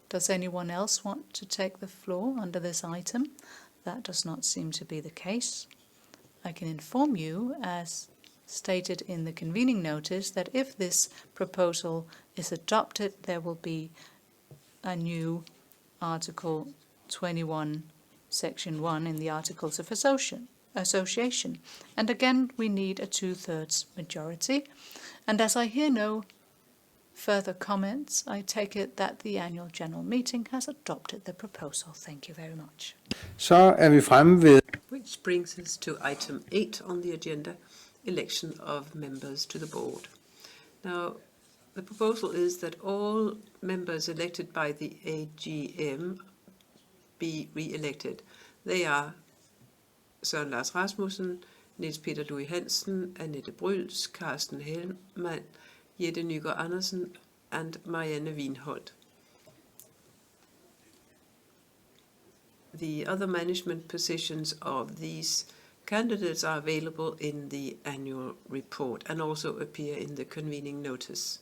Does anyone else want to take the floor under this item? That does not seem to be the case. I can inform you, as stated in the convening notice, that if this proposal is adopted, there will be a new Article 21, Section 1 in the Articles of Association. And again, we need a 2/3 majority. And as I hear no further comments, I take it that the annual general meeting has adopted the proposal. Thank you very much. så vi fremme ved Which brings us to item 8 on the agenda, election of members to the board. Now, the proposal is that all members elected by the AGM be re-elected. They are Søren Lars Rasmussen, Niels Peter Louis Hansen, Annette Bryls, Carsten Hellmann, Jette Nygaard Andersen, and Marianne Wienholt. The other management positions of these candidates are available in the annual report and also appear in the convening notice.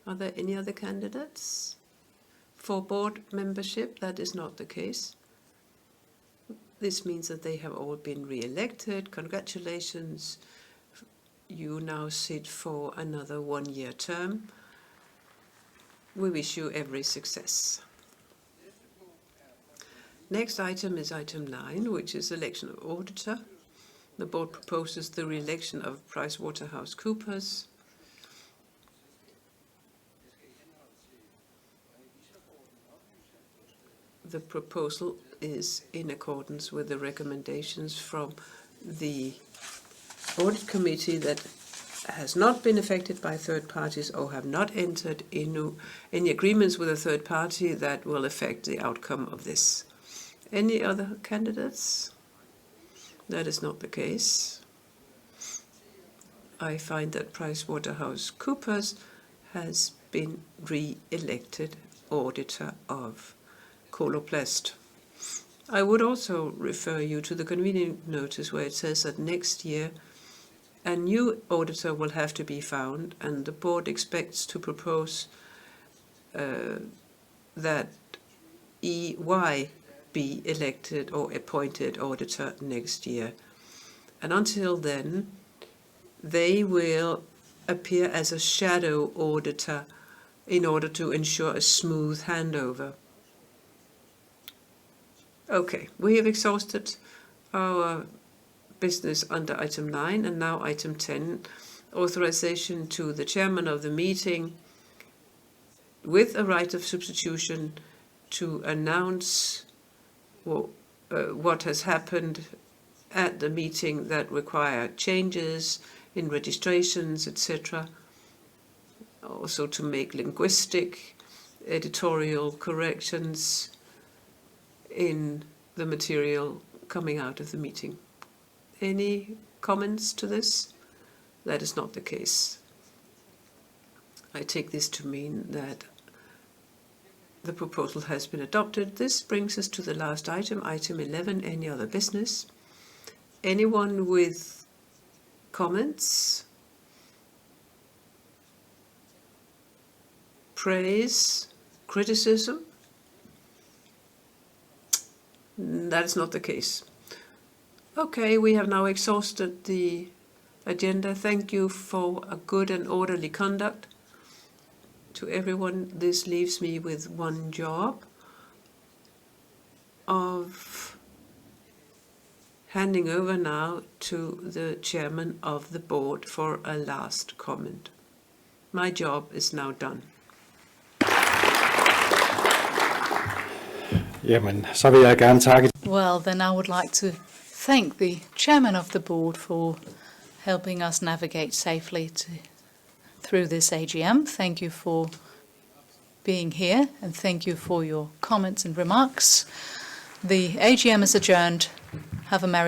Are there any other candidates for board membership? That is not the case. This means that they have all been re-elected. Congratulations. You now sit for another 1-year term. We wish you every success. Next item is item 9, which is election of auditor. The board proposes the re-election of PricewaterhouseCoopers. The proposal is in accordance with the recommendations from the audit committee that has not been affected by third parties or have not entered into any agreements with a third party that will affect the outcome of this. Any other candidates? That is not the case. I find that PricewaterhouseCoopers has been re-elected auditor of Coloplast. I would also refer you to the convening notice where it says that next year a new auditor will have to be found, and the board expects to propose that EY be elected or appointed auditor next year. And until then, they will appear as a shadow auditor in order to ensure a smooth handover. Okay, we have exhausted our business under item 9, and now item 10, authorization to the chairman of the meeting with a right of substitution to announce what has happened at the meeting that require changes in registrations, etc. Also to make linguistic, editorial corrections in the material coming out of the meeting. Any comments to this? That is not the case. I take this to mean that the proposal has been adopted. This brings us to the last item, item 11, any other business. Anyone with comments? Praise? Criticism? That is not the case. Okay, we have now exhausted the agenda. Thank you for a good and orderly conduct. To everyone, this leaves me with one job of handing over now to the chairman of the board for a last comment. My job is now done. Jamen, så vil jeg gerne takke. Well, then I would like to thank the chairman of the board for helping us navigate safely through this AGM. Thank you for being here, and thank you for your comments and remarks. The AGM is adjourned. Have a merry